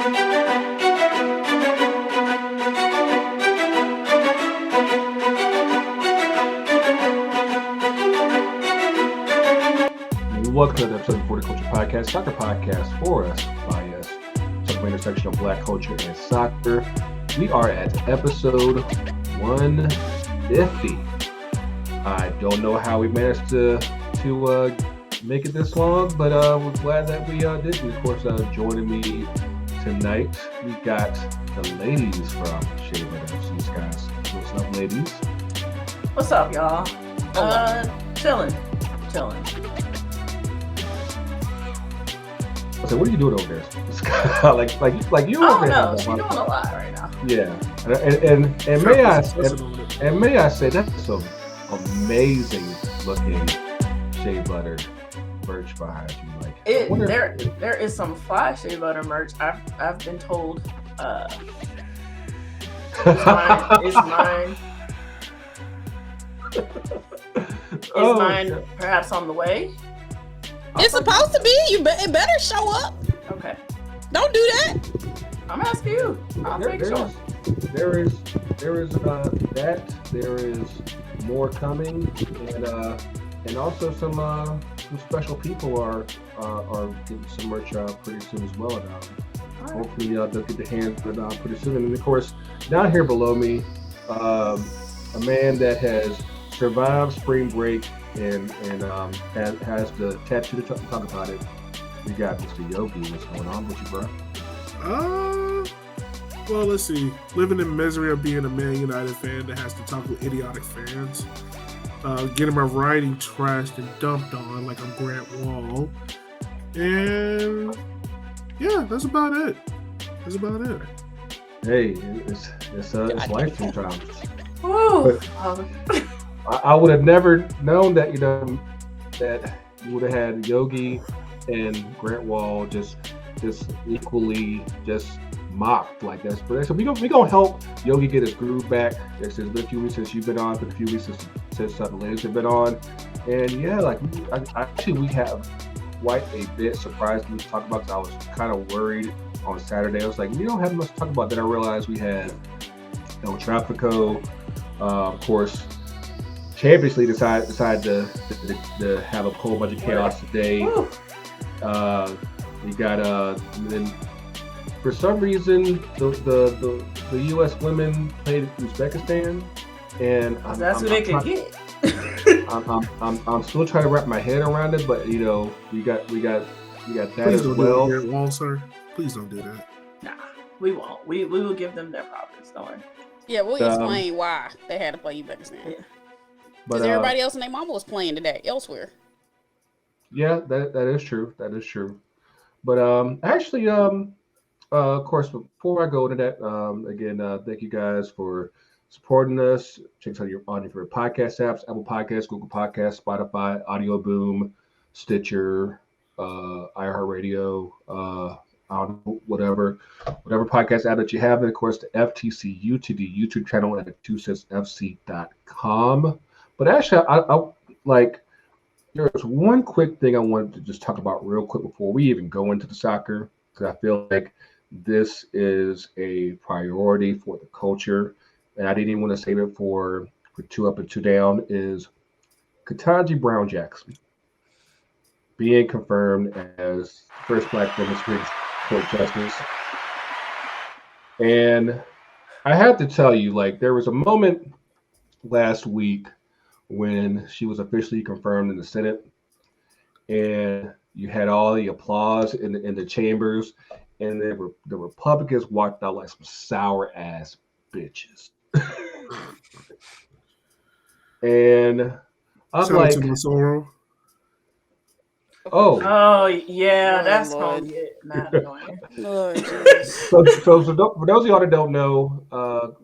Welcome to the episode of the Culture Podcast, soccer podcast for us, by us, talking intersection of Black culture and soccer. We are at episode 150. I don't know how we managed to make it this long, but we're glad that we did. And of course, joining me tonight, we got the ladies from Shea and Skye. What's up, ladies? What's up, y'all? Chillin. I said, what are you doing over there? like you over there? Oh no, she's doing a lot right now. Yeah, and may I say that's some amazing looking shea butter merch behind you. Like there is some fly shea butter merch. I've been told. Is mine perhaps on the way? It's supposed to be. It better show up. Okay. Don't do that. I'm asking you. I'll take sure. There is that. There is more coming, and also some special people are getting some merch pretty soon as well. Right. Hopefully they'll get the hands pretty soon. And of course, down here below me, a man that has survived spring break and has the tattoo to talk about it. We got Mr. Yogi. What's going on with you, bro? Well, let's see. Living in misery of being a Man United fan that has to talk with idiotic fans. Getting my writing trashed and dumped on like I'm Grant Wall. And yeah, that's about it. Hey, it's life sometimes. Woo! I would have never known that that you would have had Yogi and Grant Wall just equally just mocked like that. So we gonna help Yogi get his groove back. There's been a few weeks since you've been on, but a few weeks since the ladies have been on, and yeah, we have quite a bit surprising to talk about. I was kind of worried on Saturday. I was like, we don't have much to talk about. Then I realized we had Trafico, of course. Champions League decided to have a whole bunch of chaos today. We got then for some reason the U.S. women played Uzbekistan, and that's who they could get. I'm still trying to wrap my head around it, but we got that Please as well. Please don't do it, Wall, sir. Please don't do that. Nah, we won't. We will give them their props. Don't worry. Yeah, we'll explain why they had to play Uzbekistan. Yeah. Because everybody else and their mama was playing today elsewhere. Yeah, that is true. That is true. But actually, of course, before I go into that, again, thank you guys for supporting us. Check us out on your favorite podcast apps: Apple Podcasts, Google Podcasts, Spotify, Audio Boom, Stitcher, iHeartRadio, whatever podcast app that you have, and of course the FTCUTD YouTube channel at 2centsfc.com. But actually, I there's one quick thing I wanted to just talk about real quick before we even go into the soccer, because I feel like this is a priority for the culture, and I didn't even want to save it for 2 Up and 2 Down, is Ketanji Brown Jackson being confirmed as first Black woman Supreme Court Justice. And I have to tell you, there was a moment last week when she was officially confirmed in the Senate, and you had all the applause in the chambers, and the Republicans walked out like some sour ass bitches. And I'm Shout out to Masoro. Oh yeah, that's gonna get mad annoying. So for those of y'all that don't know,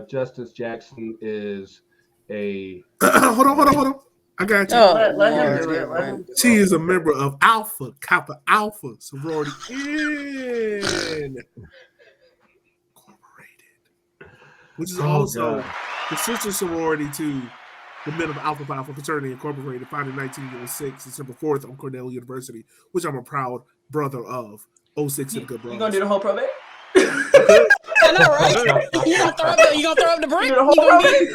Justice Jackson is a hold on. I got you. Let him do it. She is a member of Alpha Kappa Alpha sorority incorporated, which is also the sister sorority to the men of Alpha Phi Alpha Fraternity Incorporated, founded in 1906, December 4th on Cornell University, which I'm a proud brother of. 06 and good bros. You gonna do the whole probate? I know, right? You gonna throw up the brick? You do the whole probate?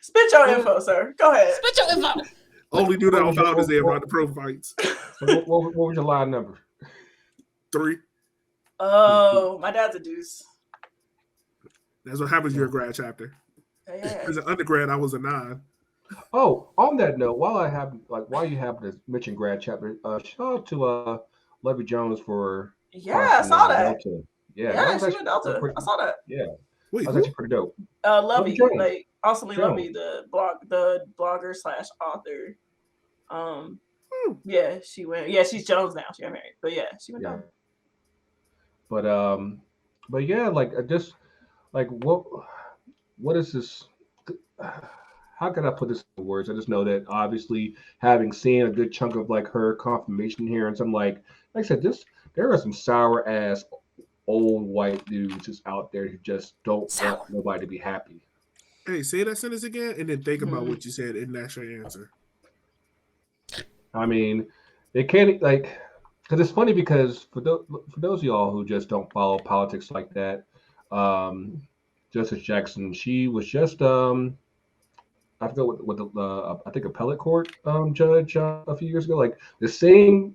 Spit your info, sir. Go ahead. Spit your info. Only do that on Founders Day around the pro fights. What was your line number? 3. Oh, my dad's a deuce. That's what happens. You're a grad chapter. Yeah. As an undergrad, I was a 9. Oh, on that note, while you have to mention grad chapter, shout out to Levy Jones for I saw that. Delta. Yeah, she went Delta. I saw that. Yeah, Wait, that was actually pretty dope. Lovey, Jones. like awesomely Lovey, the blogger / author. Yeah, she went. Yeah, she's Jones now. She got married, but yeah, she went down. But yeah, like just like what is this? How can I put this in words? I just know that obviously having seen a good chunk of like her confirmation hearings, I'm like I said, there are some sour ass old white dudes just out there who just don't want nobody to be happy. Hey, say that sentence again and then think about what you said, and that's your answer. I mean, they can't like because it's funny because for those of y'all who just don't follow politics like that, Justice Jackson, she was just I forgot what the I think appellate court judge a few years ago. Like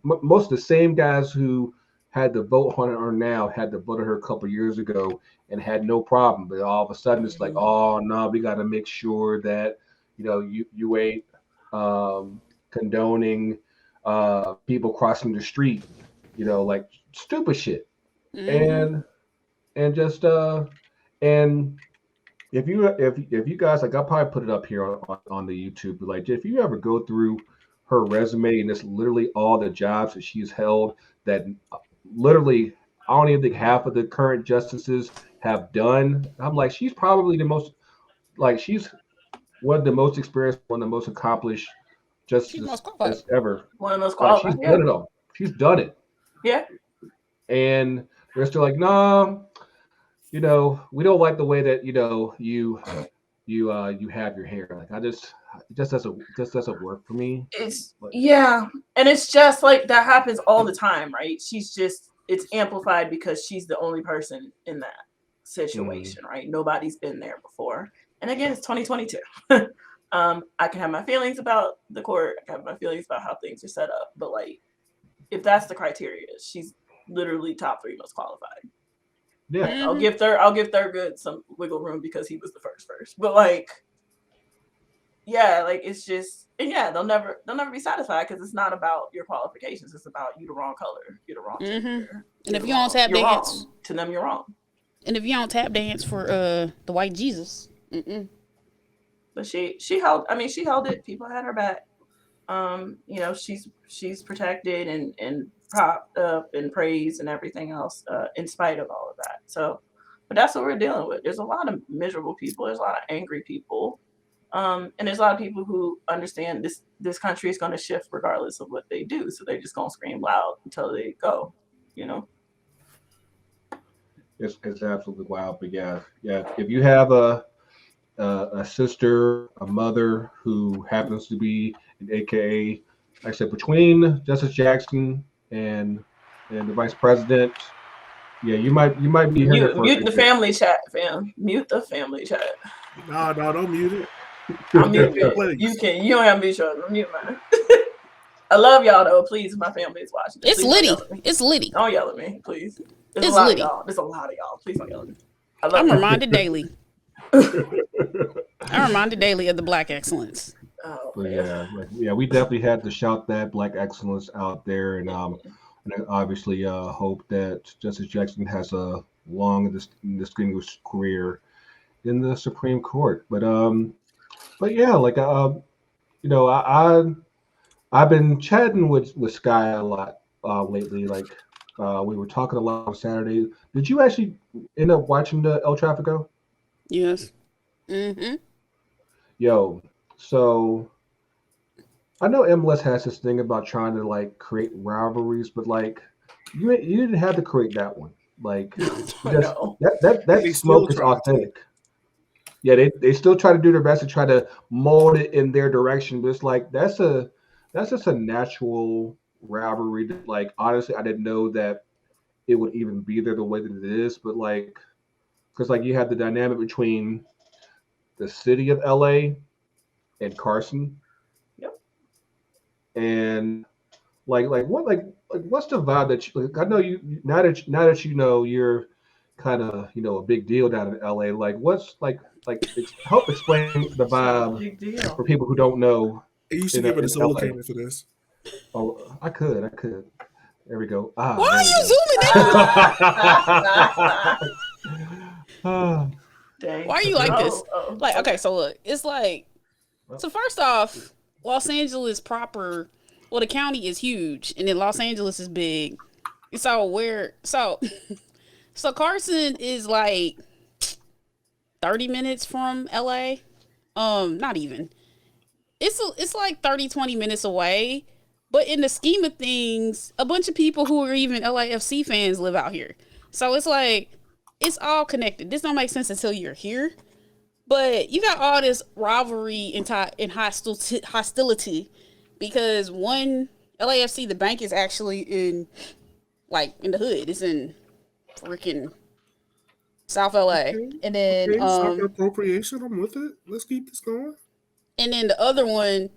most of the same guys who had the vote on her now had the vote on her a couple of years ago and had no problem. But all of a sudden it's like, oh no, we got to make sure that you ain't condoning people crossing the street, like stupid shit, and just and. If you guys like, I'll probably put it up here on the YouTube. But like, if you ever go through her resume and it's literally all the jobs that she's held, that literally I don't even think half of the current justices have done. I'm like, she's probably she's one of the most experienced, one of the most accomplished justices ever. One of those qualified. She's done it all. She's done it. Yeah. And they're still like, nah. We don't like the way that you have your hair. Like it just doesn't work for me. And it's just like that happens all the time, right? It's amplified because she's the only person in that situation, right? Nobody's been there before. And again, it's 2022. I can have my feelings about the court. I can have my feelings about how things are set up, but like, if that's the criteria, she's literally top 3 most qualified. Yeah, I'll give Thurgood some wiggle room because he was the first. But like, yeah, like it's just, and yeah, they'll never be satisfied because it's not about your qualifications. It's about you the wrong color, you're the wrong gender. And if you don't tap dance, to them you're wrong. And if you don't tap dance for the white Jesus, but she held it. People had her back. She's protected and propped up and praised and everything else in spite of all of that. So, but that's what we're dealing with. There's a lot of miserable people. There's a lot of angry people. And there's a lot of people who understand this country is going to shift regardless of what they do. So they're just going to scream loud until they go, It's absolutely wild. But yeah. If you have a sister, a mother who happens to be an AKA, like I said, between Justice Jackson and the vice president, you might be hearing mute the family chat, fam. Mute the family chat. No, don't mute it. I'll mute it. You can. You don't have to be sure. Mute mine. I love y'all though. Please, my family is watching. It's Liddy. It's Liddy. Don't yell at me, please. There's it's a lot Liddy. Of y'all. There's a lot of y'all. Please don't yell at me. I'm reminded daily. I'm reminded daily of the Black excellence. We definitely had to shout that Black excellence out there, and I obviously hope that Justice Jackson has a long and distinguished career in the Supreme Court. But yeah, like I've been chatting with Skye a lot lately. Like we were talking a lot on Saturday. Did you actually end up watching the El Trafico? Yes. Yo, so I know MLS has this thing about trying to like create rivalries, but like you didn't have to create that one. Like that smoke is authentic. Yeah, they still try to do their best to try to mold it in their direction, but it's like that's a that's just a natural rivalry. That, like honestly, I didn't know that it would even be there the way that it is. But like, because like you have the dynamic between the city of LA and Carson, Yep. and like what like what's the vibe that you? Like, I know you now that you know you're kind of a big deal down in LA. Like what's help explain the It's not a vibe big deal. for people who don't know. It used to In, give it a in solo LA. canon for this. Oh, I could. There we go. Ah, Why are you zooming in? Dang. Why are you like this? Like, okay, okay. so look, it's like, so first off, Los Angeles proper, well, the county is huge, and then Los Angeles is big. So Carson is like 30 minutes from LA. Not even. It's like 30, 20 minutes away. But in the scheme of things, a bunch of people who are even LAFC fans live out here. So it's like, it's all connected. This don't make sense until you're here. But you got all this rivalry and hostility because one, LAFC, the bank is actually in the hood. It's in freaking South LA. Okay. And then Okay, soccer appropriation. I'm with it. Let's keep this going. and then the other one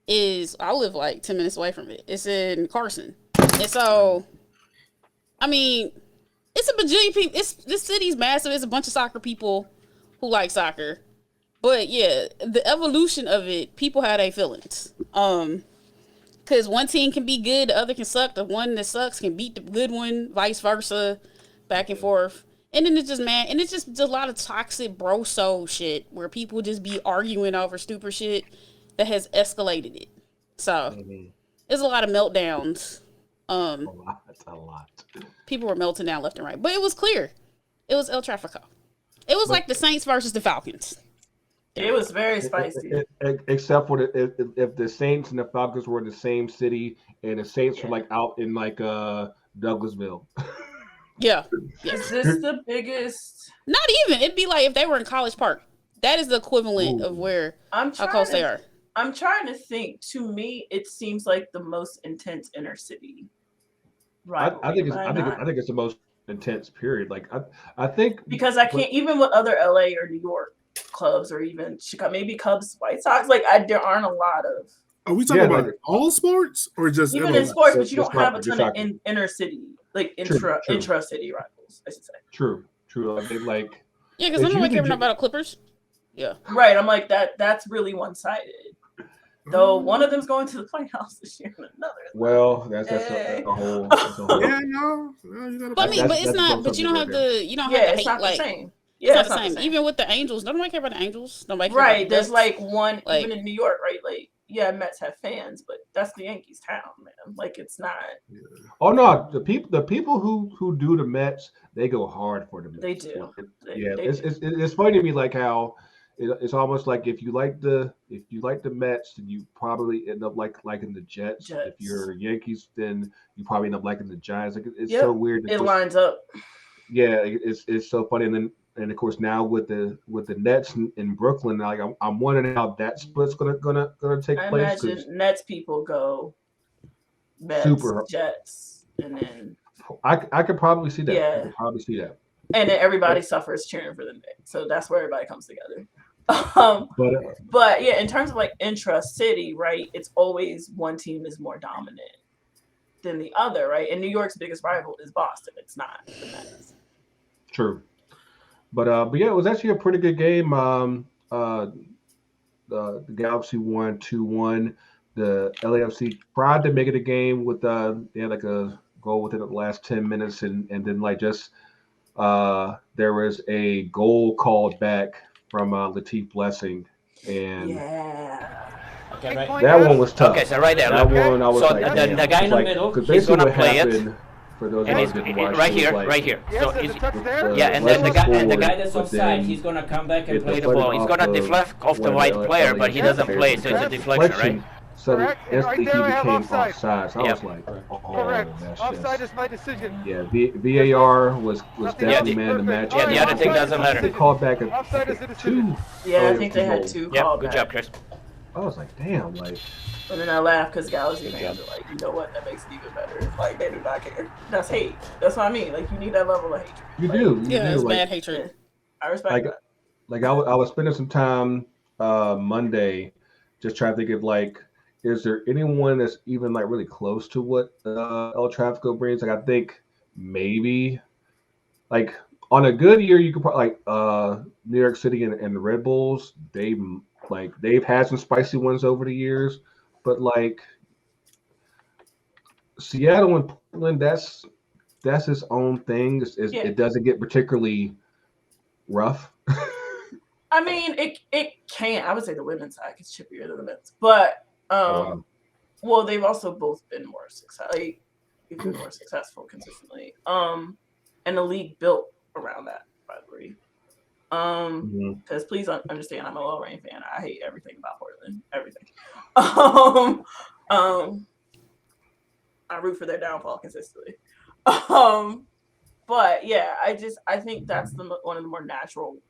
is, I live like 10 minutes away from it. It's in Carson. And so, I mean, it's a bajillion people. This city's massive. It's a bunch of soccer people who like soccer. But yeah, the evolution of it, people have their feelings. Because one team can be good, the other can suck. The one that sucks can beat the good one, vice versa, back and forth. And then it's just a lot of toxic bro soul shit where people just be arguing over stupid shit that has escalated it. So there's a lot of meltdowns. a lot. People were melting down left and right, but it was clear. It was El Trafico. It was like the Saints versus the Falcons. It was very spicy. Except for if the Saints and the Falcons were in the same city and the Saints were like out in like Douglasville. Yeah. Is this the biggest? Not even. It'd be like if they were in College Park. That is the equivalent of how close they are. I'm trying to think. To me, it seems like the most intense inner city rivalry. I think it's the most intense period. Like I think because I can't even with other LA or New York clubs or even Chicago, maybe Cubs, White Sox. Like there aren't a lot of. Are we talking about all sports or just even in sports? But you don't have a ton of inner city, like intra city rivals. I should say. True. I mean, like yeah, because I'm not caring about Clippers. Yeah, right. I'm like that. That's really one sided. Though one of them's going to the playoffs this year, and another. Well, that's a whole. Yeah, no, you gotta. But I mean, but it's not. But you don't have to. You don't have to hate. It's not like, the same. Yeah, it's not the same. Even with the Angels, nobody care about the Angels. Nobody care right. about the There's Ducks. like one even in New York, right? Like Mets have fans, but that's the Yankees town, man. Like it's not. Yeah. Oh no, the people who do the Mets, they go hard for the Mets. They do. It's funny to me like how it's almost like if you like the Mets, then you probably end up liking the Jets. If you're Yankees, then you probably end up liking the Giants. Like it's so weird. It lines up. Yeah, it's so funny, and of course now with the Nets in Brooklyn, like I'm wondering how that split's gonna take place. I imagine Nets people go Mets, Jets, and then I could probably see that. Yeah. I could probably see that. And then everybody suffers cheering for the Knicks, so that's where everybody comes together. But yeah, in terms of like intra-city, right? It's always one team is more dominant than the other, right? And New York's biggest rival is Boston. It's not the Mets. True. But yeah, it was actually a pretty good game. The Galaxy won 2-1. The LAFC tried to make it a game with they had like a goal within the last 10 minutes, and then like just there was a goal called back from Latif Blessing, and okay, right. that one was tough. Okay, so right there. That one I was so like, the guy in the middle, he's gonna play it. For those and of didn't watch, right here. So and then the guy that's offside, he's gonna come back and play the ball. He's gonna deflect off the right player, but he doesn't play, so it's a deflection, right? So instantly he became offside. So I was like, correct. Offside is my decision. Yeah, VAR was definitely man of the match. Yeah, the other thing doesn't matter. They called back offside is a two. Yeah, I think they had two. Yeah, good job, Chris. I was like, damn, like. And then I laugh because Galaxy fans are like, you know what? That makes it even better. Like they do not care. That's hate. That's what I mean. Like you need that level of hatred. You like, do. Yeah, it's like, bad hatred. I respect that. Like I was spending some time Monday just trying to think of like, is there anyone that's even like really close to what El Trafico brings? Like I think maybe like on a good year you could probably like New York City and the Red Bulls. They've had some spicy ones over the years, but like Seattle and Portland, that's its own thing. It doesn't get particularly rough. I mean, it can. I would say the women's side is chippier than the men's, but well, they've also both been more successful consistently. And the league built around that rivalry. Because please understand, I'm a Low Rain fan. I hate everything about Portland. Everything. I root for their downfall consistently. But yeah, I think that's one of the more natural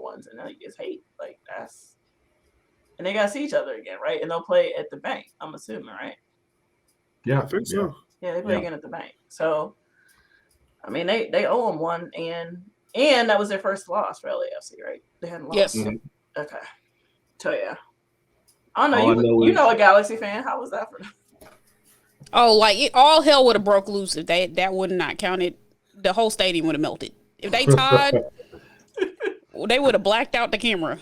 ones, and like is hate. Like that's, and they gotta see each other again, right? And they'll play at the bank. I'm assuming, right? Yeah, I think so. Yeah, they play again at the bank. So, I mean, they owe them one, and that was their first loss for LAFC, right? They hadn't lost. Yes. Mm-hmm. Okay. So yeah, I don't know. You know a Galaxy fan. How was that for them? Oh, like all hell would have broke loose if that would not counted. The whole stadium would have melted. If they tied, they would have blacked out the camera.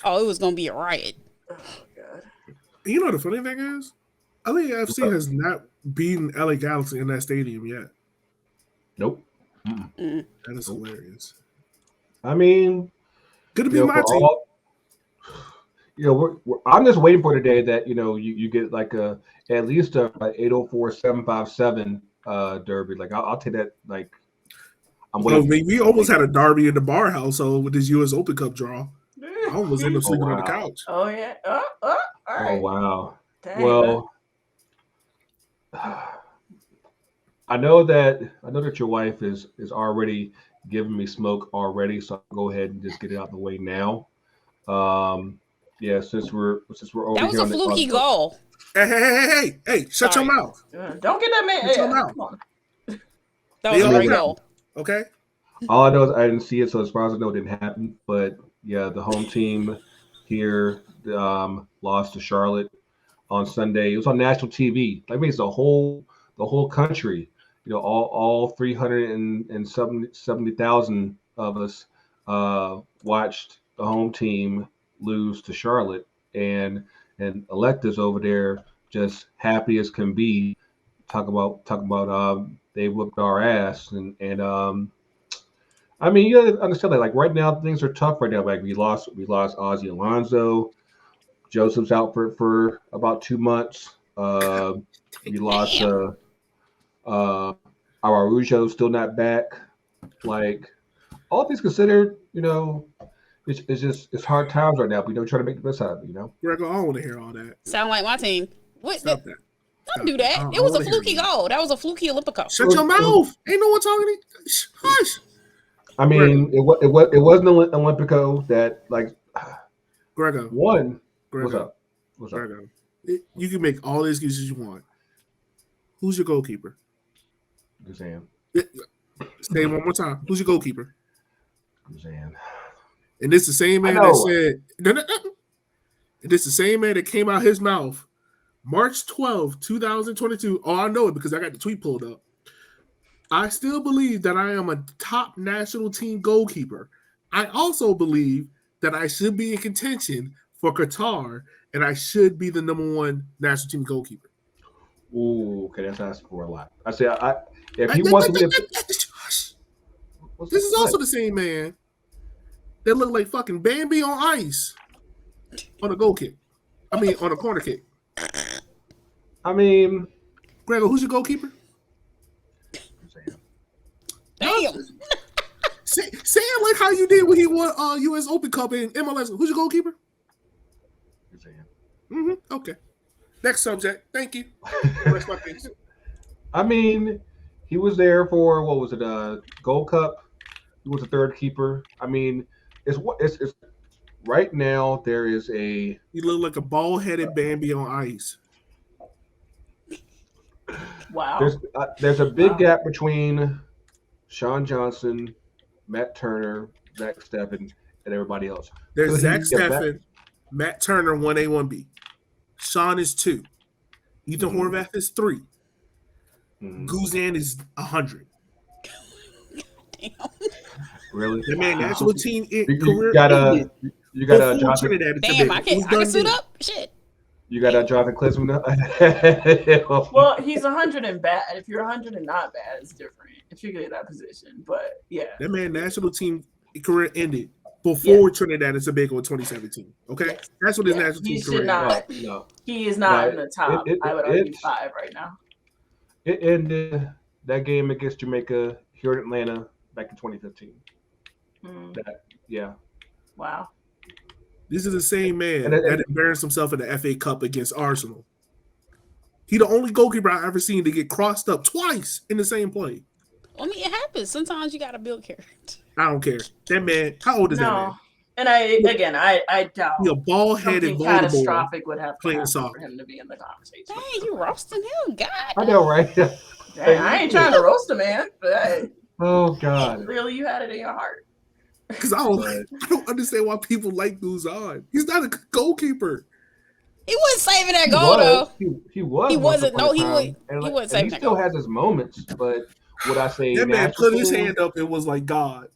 Oh, it was gonna be a riot. Oh God. You know the funny thing is, LAFC has not beaten LA Galaxy in that stadium yet. Nope. That is hilarious. I mean, good to be my team. I'm just waiting for the day that you get like at least a 804-757 derby. Like I'll take that. Like we almost had a derby in the bar house. So with this U.S. Open Cup draw, I almost ended up sleeping on the couch. Oh yeah. All right. Oh wow. Dang, well, I know that your wife is already giving me smoke already, so I'll go ahead and just get it out of the way now. Yeah, since we're over that was here a fluky goal. Hey! Shut your mouth! Don't get that man. Shut your mouth. That was a great goal. Okay. All I know is I didn't see it, so as far as I know, it didn't happen. But yeah, the home team here lost to Charlotte on Sunday. It was on national TV. That means the whole country, all 370,000 of us watched the home team lose to Charlotte, and Electa's over there just happy as can be. Talk about they whooped our ass, and I mean, you gotta understand that like right now things are tough right now. Like we lost Ozzy Alonso, Joseph's out for about 2 months. We lost Araujo's still not back. Like all things considered, it's hard times right now. But try to make the best out of it. Grego, I don't want to hear all that. Sound like my team. What? Stop that. Don't do that. It was a fluky goal. That was a fluky Olympico. Shut your mouth. Ain't no one talking to you. Hush. I mean, it wasn't an Olympico that like. Grego. One. Grego. What's up? Grego. You can make all the excuses you want. Who's your goalkeeper? Guzan. Say it one more time. Who's your goalkeeper? Guzan. And this the same man that said. And this the same man that came out his mouth March 12, 2022. Oh, I know it because I got the tweet pulled up. I still believe that I am a top national team goalkeeper. I also believe that I should be in contention for Qatar, and I should be the #1 national team goalkeeper. Ooh, okay, that's asking for a lot. I say, if he wants to be, this is also the same man that looked like fucking Bambi on ice on a goal kick. I mean, on a corner kick. I mean, Grego, who's your goalkeeper? Damn. Say it like how you did when he won U.S. Open Cup in MLS. Who's your goalkeeper? Okay. Next subject. Thank you. Rest my case. I mean, he was there for what was it? Gold Cup. He was the third keeper. I mean, it's right now there is a. You look like a bald-headed Bambi on ice. Wow. There's a big gap between Sean Johnson, Matt Turner, Zach Steffen, and everybody else. There's Zach Steffen, Matt Turner, 1A, 1B. Sean is 2. Ethan Horvath is 3. Guzan is 100. Damn. Really? That man, national team you got a Jonathan. Damn, I can suit up. Shit. You got a Jonathan Klinsmann. Well, he's 100 and bad. If you're 100 and not bad, it's different. If you get in that position, but yeah, that man, national team career ended before Trinidad and Tobago in 2017. Okay, that's what his national team career. No, he is not in the top. I would argue 5 right now. It ended that game against Jamaica here in Atlanta back in 2015. Wow. This is the same man that embarrassed himself in the FA Cup against Arsenal. He the only goalkeeper I've ever seen to get crossed up twice in the same play. I mean, it happens. Sometimes you gotta build character. I don't care. That man, how old is that man? And I doubt he a bald-headed catastrophic would have playing for him to be in the conversation. Dang, you roasting him, God. I know, right? Dang, I ain't trying to roast a man, but hey, oh God, really, you had it in your heart. Because I don't understand why people like Guzan. He's not a goalkeeper. He wasn't saving that goal though. He was. He wasn't. No, he wasn't saving that goal. He still has his moments, but would I say that man put his hand up and was like God?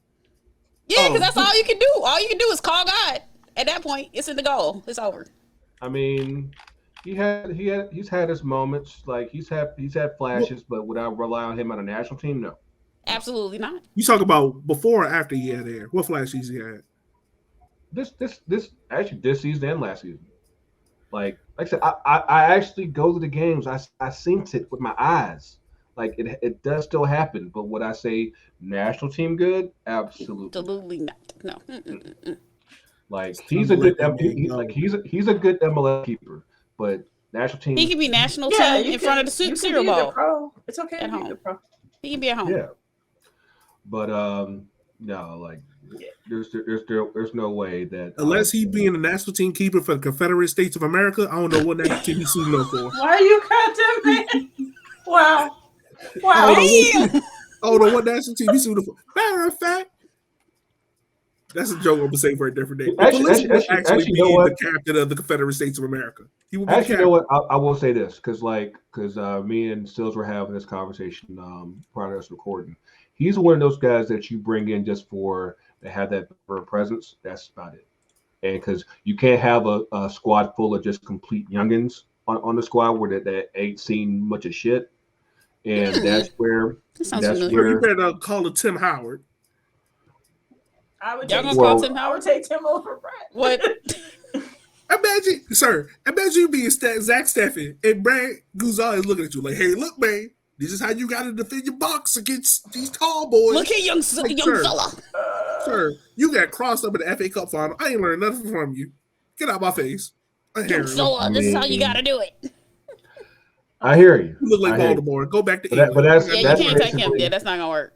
Yeah, because that's all you can do. All you can do is call God. At that point, it's in the goal. It's over. I mean, he's had his moments. Like he's had flashes, but would I rely on him on a national team? No. Absolutely not. You talk about before or after he had there? What flashes he had? This season and last season. Like I said, I actually go to the games. I seen it with my eyes. Like it does still happen, but would I say national team good? Absolutely not. No. Like he's a good he's a good MLS keeper, but national team. He can be national team in front of the Cereal Bowl. Pro. It's okay at home. Pro. He can be at home. Yeah, but no, like there's no way that unless he being a national team keeper for the Confederate States of America, I don't know what national team he's suiting up for. Why you condemning? Wow. I don't know what national team he's suited for. Matter of fact, that's a joke I'm gonna say for a different day. Actually be the captain of the Confederate States of America. He would be actually, you know what? I will say this because me and Sylvs were having this conversation prior to us recording. He's one of those guys that you bring in just to have that presence. That's about it. And because you can't have a squad full of just complete youngins on the squad where that ain't seen much of shit. And that's where you better call it Tim Howard. I would take Tim over Brad. What? Imagine you being Zach Steffen and Brad Guzan is looking at you like, hey, look, man, this is how you got to defend your box against these tall boys. Look at young fella. Sir, you got crossed up in the FA Cup final. I ain't learned nothing from you. Get out my face. Young fella, this is how you got to do it. I hear you. You look like Baltimore. Go back to England. You can't take him. Yeah, that's not gonna work.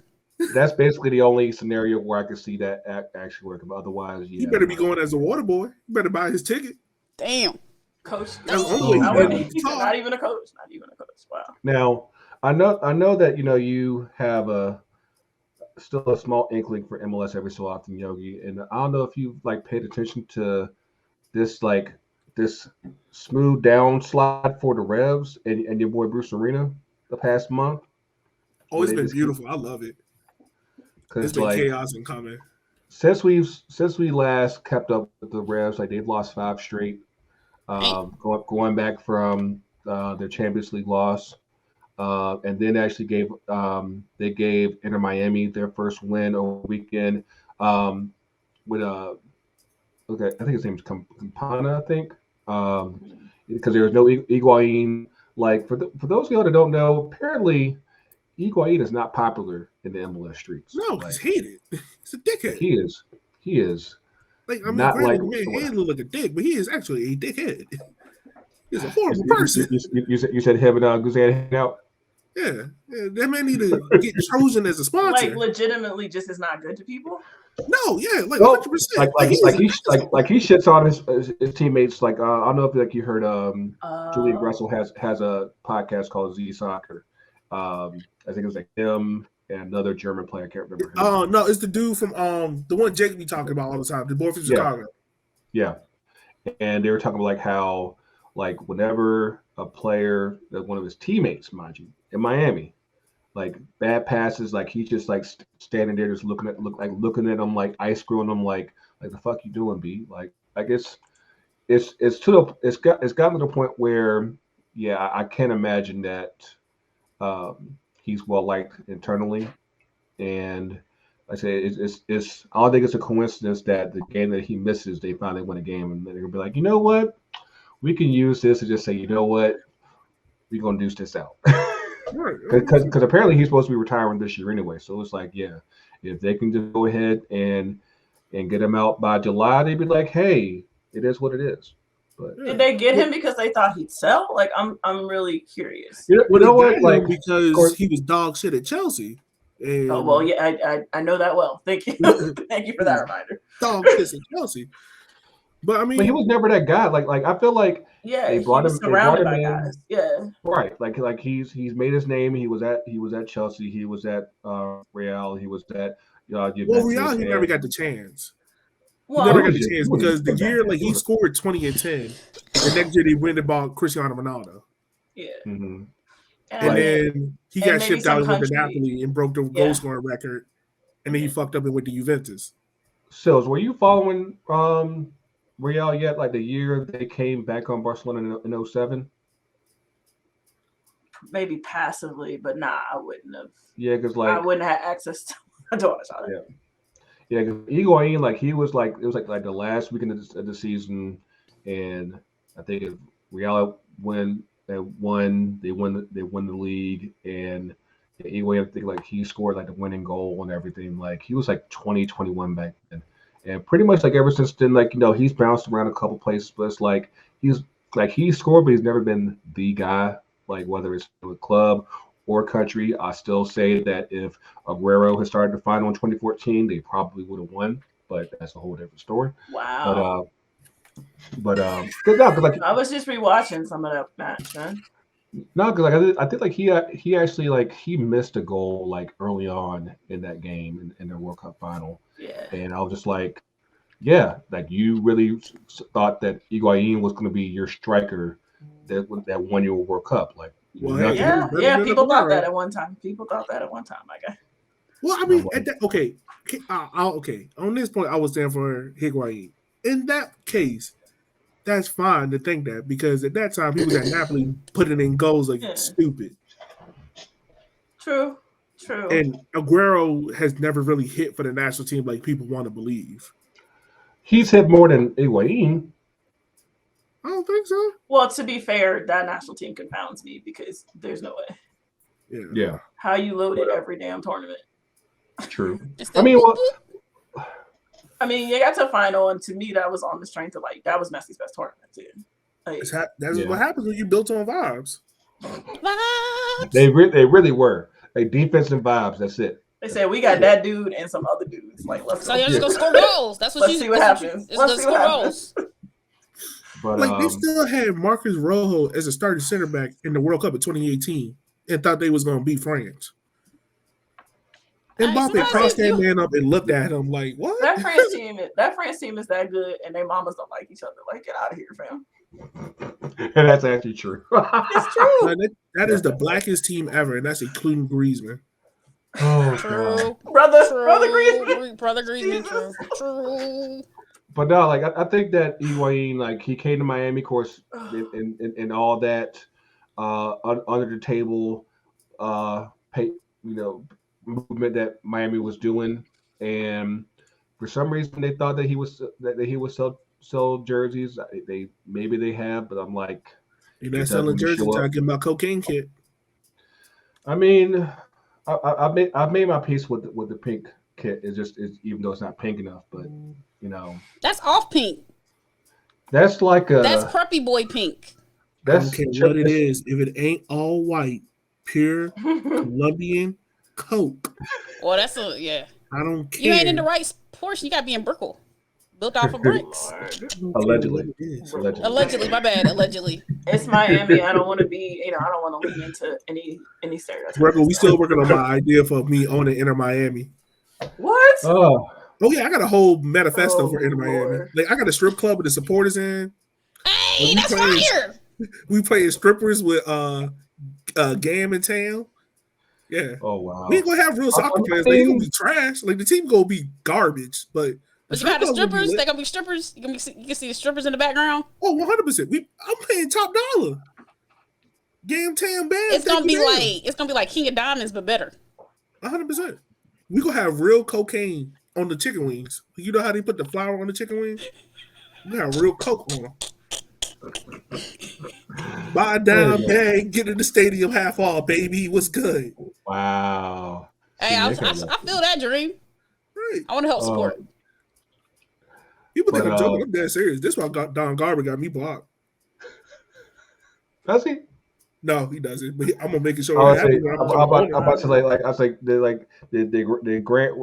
That's basically the only scenario where I can see that actually working. But otherwise, you better be going as a water boy. You better buy his ticket. Damn, coach. No. Not even a coach. Wow. Now I know that you have still a small inkling for MLS every so often, Yogi, and I don't know if you've paid attention to this smooth down slide for the Revs and your boy Bruce Arena the past month. Oh, it's been beautiful. I love it. It's been chaos and coming. Since we last kept up with the Revs, they've lost 5 straight. Going back from their Champions League loss, and then actually gave Inter Miami their first win over the weekend with I think his name is Campana, I think. Because there was no Higuain. For those of y'all that don't know, apparently Higuain is not popular in the MLS streets. No, he's hated. He's a dickhead. He is. Not man look like a dick, but he is actually a dickhead. He's a horrible person. You said him and Guzan hang out. Yeah, that man need to get chosen as a sponsor. Legitimately, just is not good to people. No, yeah, like Well, 100%. Like he shits on his teammates. Like I don't know if like you heard Julian Gressel has a podcast called Z Soccer. I think it was like him and another German player. I can't remember. Oh no, it's the dude from the one Jake be talking about all the time. The boy from Chicago. Yeah, and they were talking about like how like whenever a player, one of his teammates, mind you, in Miami, like bad passes, like he's just like standing there, just looking at them, like ice screwing them, like the fuck you doing, B? Like it's gotten to the point where, yeah, I can't imagine that he's well liked internally, and like I say it's I don't think it's a coincidence that the game that he misses, they finally win a game, and they're gonna be like, you know what, we can use this to just say, you know what, we're gonna deuce this out. Because apparently he's supposed to be retiring this year anyway. So it's like, yeah, if they can just go ahead and get him out by July, they'd be like, hey, it is what it is. But did they get him because they thought he'd sell? Like, I'm really curious. You know what? Like, because he was dog shit at Chelsea. And oh well, yeah, I know that well. Thank you, thank you for that reminder. Dog shit at Chelsea. But I mean, he was never that guy. Like I feel like they brought him surrounded by guys. Yeah, right. Like he's made his name. He was at Chelsea. He was at Real. He was at Real. He never got the chance. Well, he never got the chance because the year like he scored 20 and 10. The next year they went about Cristiano Ronaldo. Yeah. Mm-hmm. And then he got shipped out with the Napoli and broke the goal scoring record. And then he fucked up and went to Juventus. Sylvs, were you following Real yet? Like the year they came back on Barcelona in 07? Maybe passively, but nah, I wouldn't have. Yeah, because like I wouldn't have access to it. Yeah, because Higuain, like he was like it was like the last weekend of the season, and I think if Real won the league, and Higuain, I think like he scored like the winning goal and everything. Like he was like 20-21 back then. And pretty much like ever since then, like, he's bounced around a couple places, but it's like he scored, but he's never been the guy, like whether it's with club or country. I still say that if Aguero had started the final in 2014, they probably would have won, but that's a whole different story. Wow. But like I was just rewatching some of that match, man. No, because like I think like he actually like he missed a goal like early on in that game in the World Cup final. Yeah. And I was just like, yeah, like you really thought that Higuain was going to be your striker that won you a World Cup, like. Well, yeah. People thought that at one time. My guy. Well, I mean, okay. On this point, I was stand for Higuain. In that case, that's fine to think that because at that time he was at Napoli putting in goals like stupid. True. And Aguero has never really hit for the national team like people want to believe. He's hit more than Higuain. I don't think so. Well, to be fair, that national team confounds me because there's no way. Yeah. How you loaded every damn tournament. True. I mean, you got to final, and to me, that was on the strength of that was Messi's best tournament too. Like, that's what happens when you built on vibes. They really were. Like defense and vibes. That's it. They said we got that dude and some other dudes. Like, so y'all just gonna score goals. That's what let's see what happens. Let's see what happens. But they still had Marcus Rojo as a starting center back in the World Cup of 2018 and thought they was gonna beat France. And Mbappe crossed that man up and looked at him like, what? That France team is that good, and their mamas don't like each other. Like, get out of here, fam. And that's actually true. It's true. That is the blackest team ever, and that's including Griezmann. Oh, true. Brother Griezmann. Brother Griezmann, true. But no, like I think that Higuain, like he came to Miami, of course, and all that under the table, movement that Miami was doing, and for some reason they thought that he would sell jerseys. Maybe they have, but I'm like, you're not selling jerseys until I get my cocaine kit. I mean, I made my peace with the pink kit. It's even though it's not pink enough, but that's off pink. That's like that's preppy boy pink. That's what it is. If it ain't all white, pure Colombian Coke. Well, that's I don't care. You ain't in the right portion. You gotta be in Brickell. Built off of bricks. Allegedly. My bad. Allegedly. It's Miami. I don't want to be. I don't want to lean into any stereotypes. Brickell, we still working on my idea for me owning Inter Miami. What? Oh Yeah, I got a whole manifesto for Inter Miami. Like, I got a strip club with the supporters in. Hey, that's fire. We playing strippers with Gam in town. Yeah. Oh wow. We ain't gonna have real soccer players. They gonna be trash. Like, the team gonna be garbage. But you got the strippers. They gonna be strippers. You can see the strippers in the background. Oh, 100%. I'm paying top dollar. Gam Tam Bam. It's gonna be like King of Diamonds, but better. 100%. We gonna have real cocaine on the chicken wings. You know how they put the flour on the chicken wings? We have real coke on them. Buy down bag, get in the stadium half off, baby. What's good? Wow. Hey, I feel that dream. Right. I want to help support. People think I'm joking. I'm dead serious. This one Don Garber got me blocked. Does he? No, he doesn't. But I'm gonna make it sure. I'm about to like. I was like, did Grant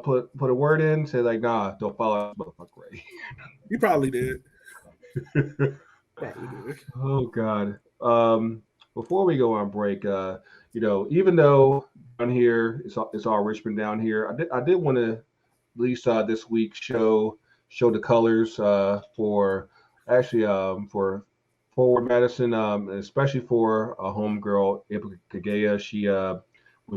put a word in? Say like, nah, don't follow motherfucker. Right? He probably did. Oh God. Before we go on break, even though down here it's all Richmond down here, I did want to at least this week show the colors for Forward Madison, especially for a homegirl, April Kagea. She was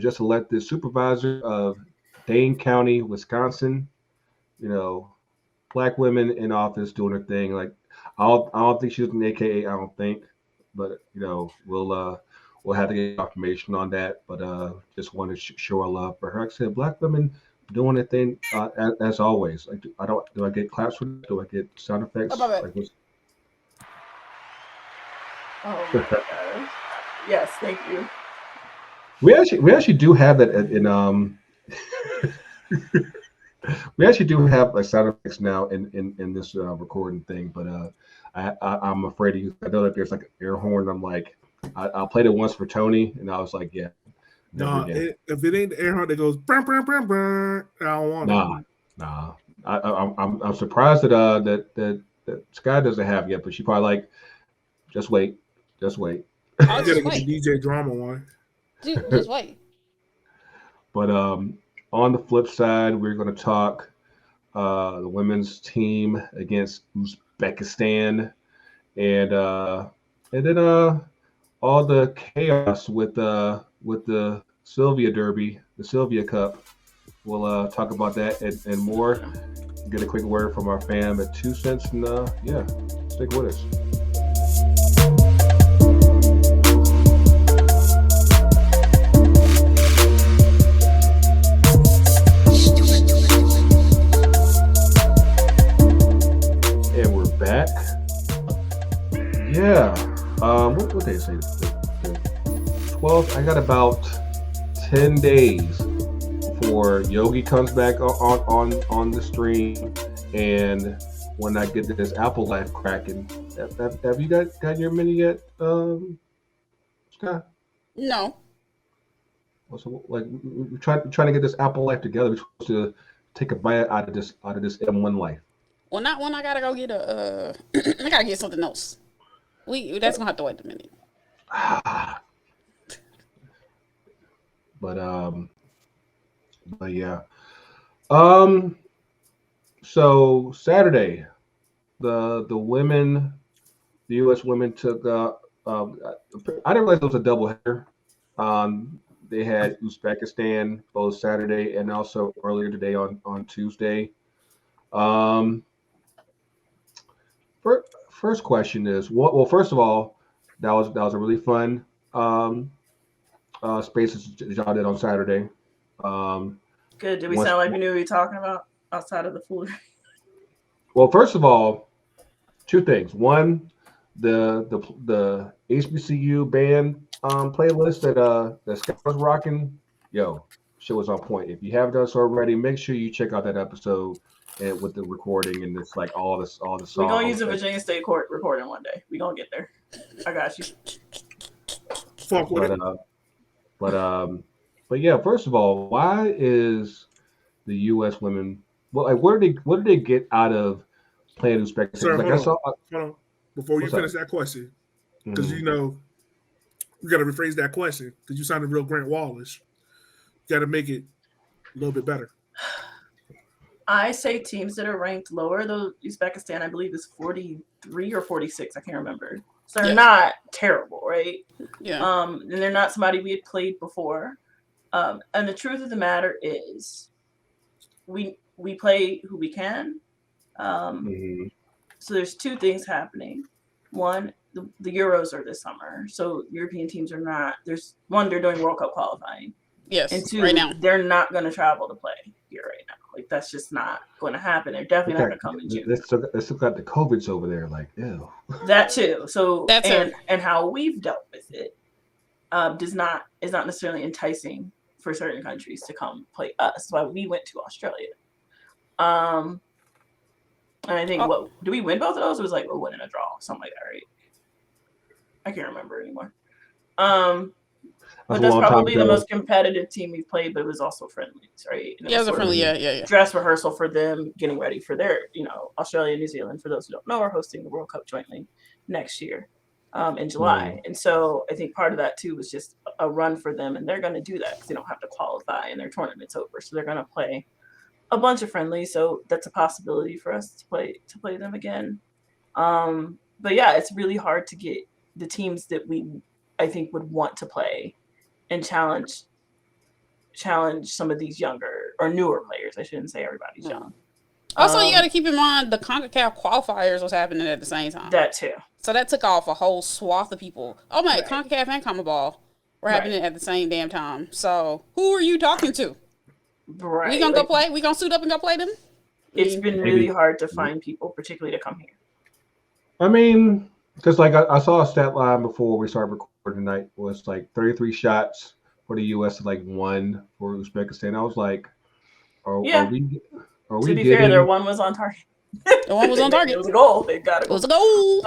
just elected supervisor of Dane County, Wisconsin. Black women in office doing her thing. Like, I don't think she's an AKA. I don't think, but we'll have to get confirmation on that. But just want to show our love for her. Like I said, black women doing their thing as always. Like, do I get claps for it? Do I get sound effects? Oh my gosh. Yes, thank you. We actually do have that in we actually do have like sound effects now in this recording thing, but I'm afraid to use. I know that there's like an air horn. I'm like, I played it once for Tony, and I was like, yeah. No, if it ain't the air horn that goes, brr, brr, brr, brr, I don't want it. Nah. I'm surprised that Skye doesn't have yet, but she probably like, just wait. I gotta get the DJ drama one. Dude, just wait. But on the flip side, we're going to talk the women's team against Uzbekistan, and then all the chaos with the Sylvia Derby, the Sylvia Cup. We'll talk about that and more. Get a quick word from our fam at 2 cents, and stick with us. Back. Yeah. What they say? The 12th. I got about 10 days before Yogi comes back on the stream, and when I get this Apple Life cracking. Have you got your mini yet, Skye? No. So, like, we're trying to get this Apple Life together. We're supposed to take a bite out of this M1 Life. Well, not one. I gotta go get I gotta get something else. That's gonna have to wait a minute. But yeah. So Saturday, the U.S. women took. I didn't realize it was a doubleheader. They had Uzbekistan both Saturday and also earlier today on Tuesday. First question is, well, first of all, that was a really fun spaces that y'all did on Saturday. Good. Did we sound like we knew what we were talking about outside of the food? Well, first of all, two things. One, the HBCU band playlist that Skye was rocking, shit was on point. If you haven't done so already, make sure you check out that episode. And with the recording and it's like all the songs. We're gonna use the Virginia State Court recording one day. We're gonna get there. I got you. But yeah, first of all, why is the U.S. women. Well, like, what did they get out of playing Uzbekistan? Sir, Like, hold on. Before you finish that? that question, because you know we got to rephrase that question because you sounded real Grant Wallish. You got to make it a little bit better. I say teams that are ranked lower, though Uzbekistan, I believe, is 43 or 46. I can't remember. So they're not terrible, right? Yeah. And they're not somebody we had played before. And the truth of the matter is, we play who we can. So there's two things happening. One, the Euros are this summer, so European teams are not. There's one, they're doing World Cup qualifying. Yes, and two, right now they're not going to travel to play here right now. Like, that's just not going to happen. They're definitely not going to come in June. They still got the COVIDs over there. Like, ew. That too. So that's and how we've dealt with it is not necessarily enticing for certain countries to come play us. That's why we went to Australia. And I think do we win both of those? It was like a win and a draw, something like that, right? I can't remember anymore. But that's probably the most competitive team we've played, but it was also friendlies, right? Yeah, it was a friendly, yeah. Dress rehearsal for them, getting ready for their, Australia and New Zealand, for those who don't know, are hosting the World Cup jointly next year in July. And so I think part of that, too, was just a run for them, and they're going to do that because they don't have to qualify and their tournament's over. So they're going to play a bunch of friendlies, so that's a possibility for us to play them again. But yeah, it's really hard to get the teams that I think would want to play and challenge some of these younger or newer players. I shouldn't say everybody's young. Also, you got to keep in mind the CONCACAF qualifiers was happening at the same time. That too. So that took off a whole swath of people. Oh my, right. CONCACAF and CONMEBOL were happening at the same damn time. So who are you talking to? Right. We gonna go play? We gonna suit up and go play them? It's been really hard to find people, particularly to come here. I mean, because like I saw a stat line before we started recording tonight, was like 33 shots for the U.S. and like 1 for Uzbekistan. I was like, are we to be fair, their one was on target. The one was on target. It was a goal. They got it. It was a goal.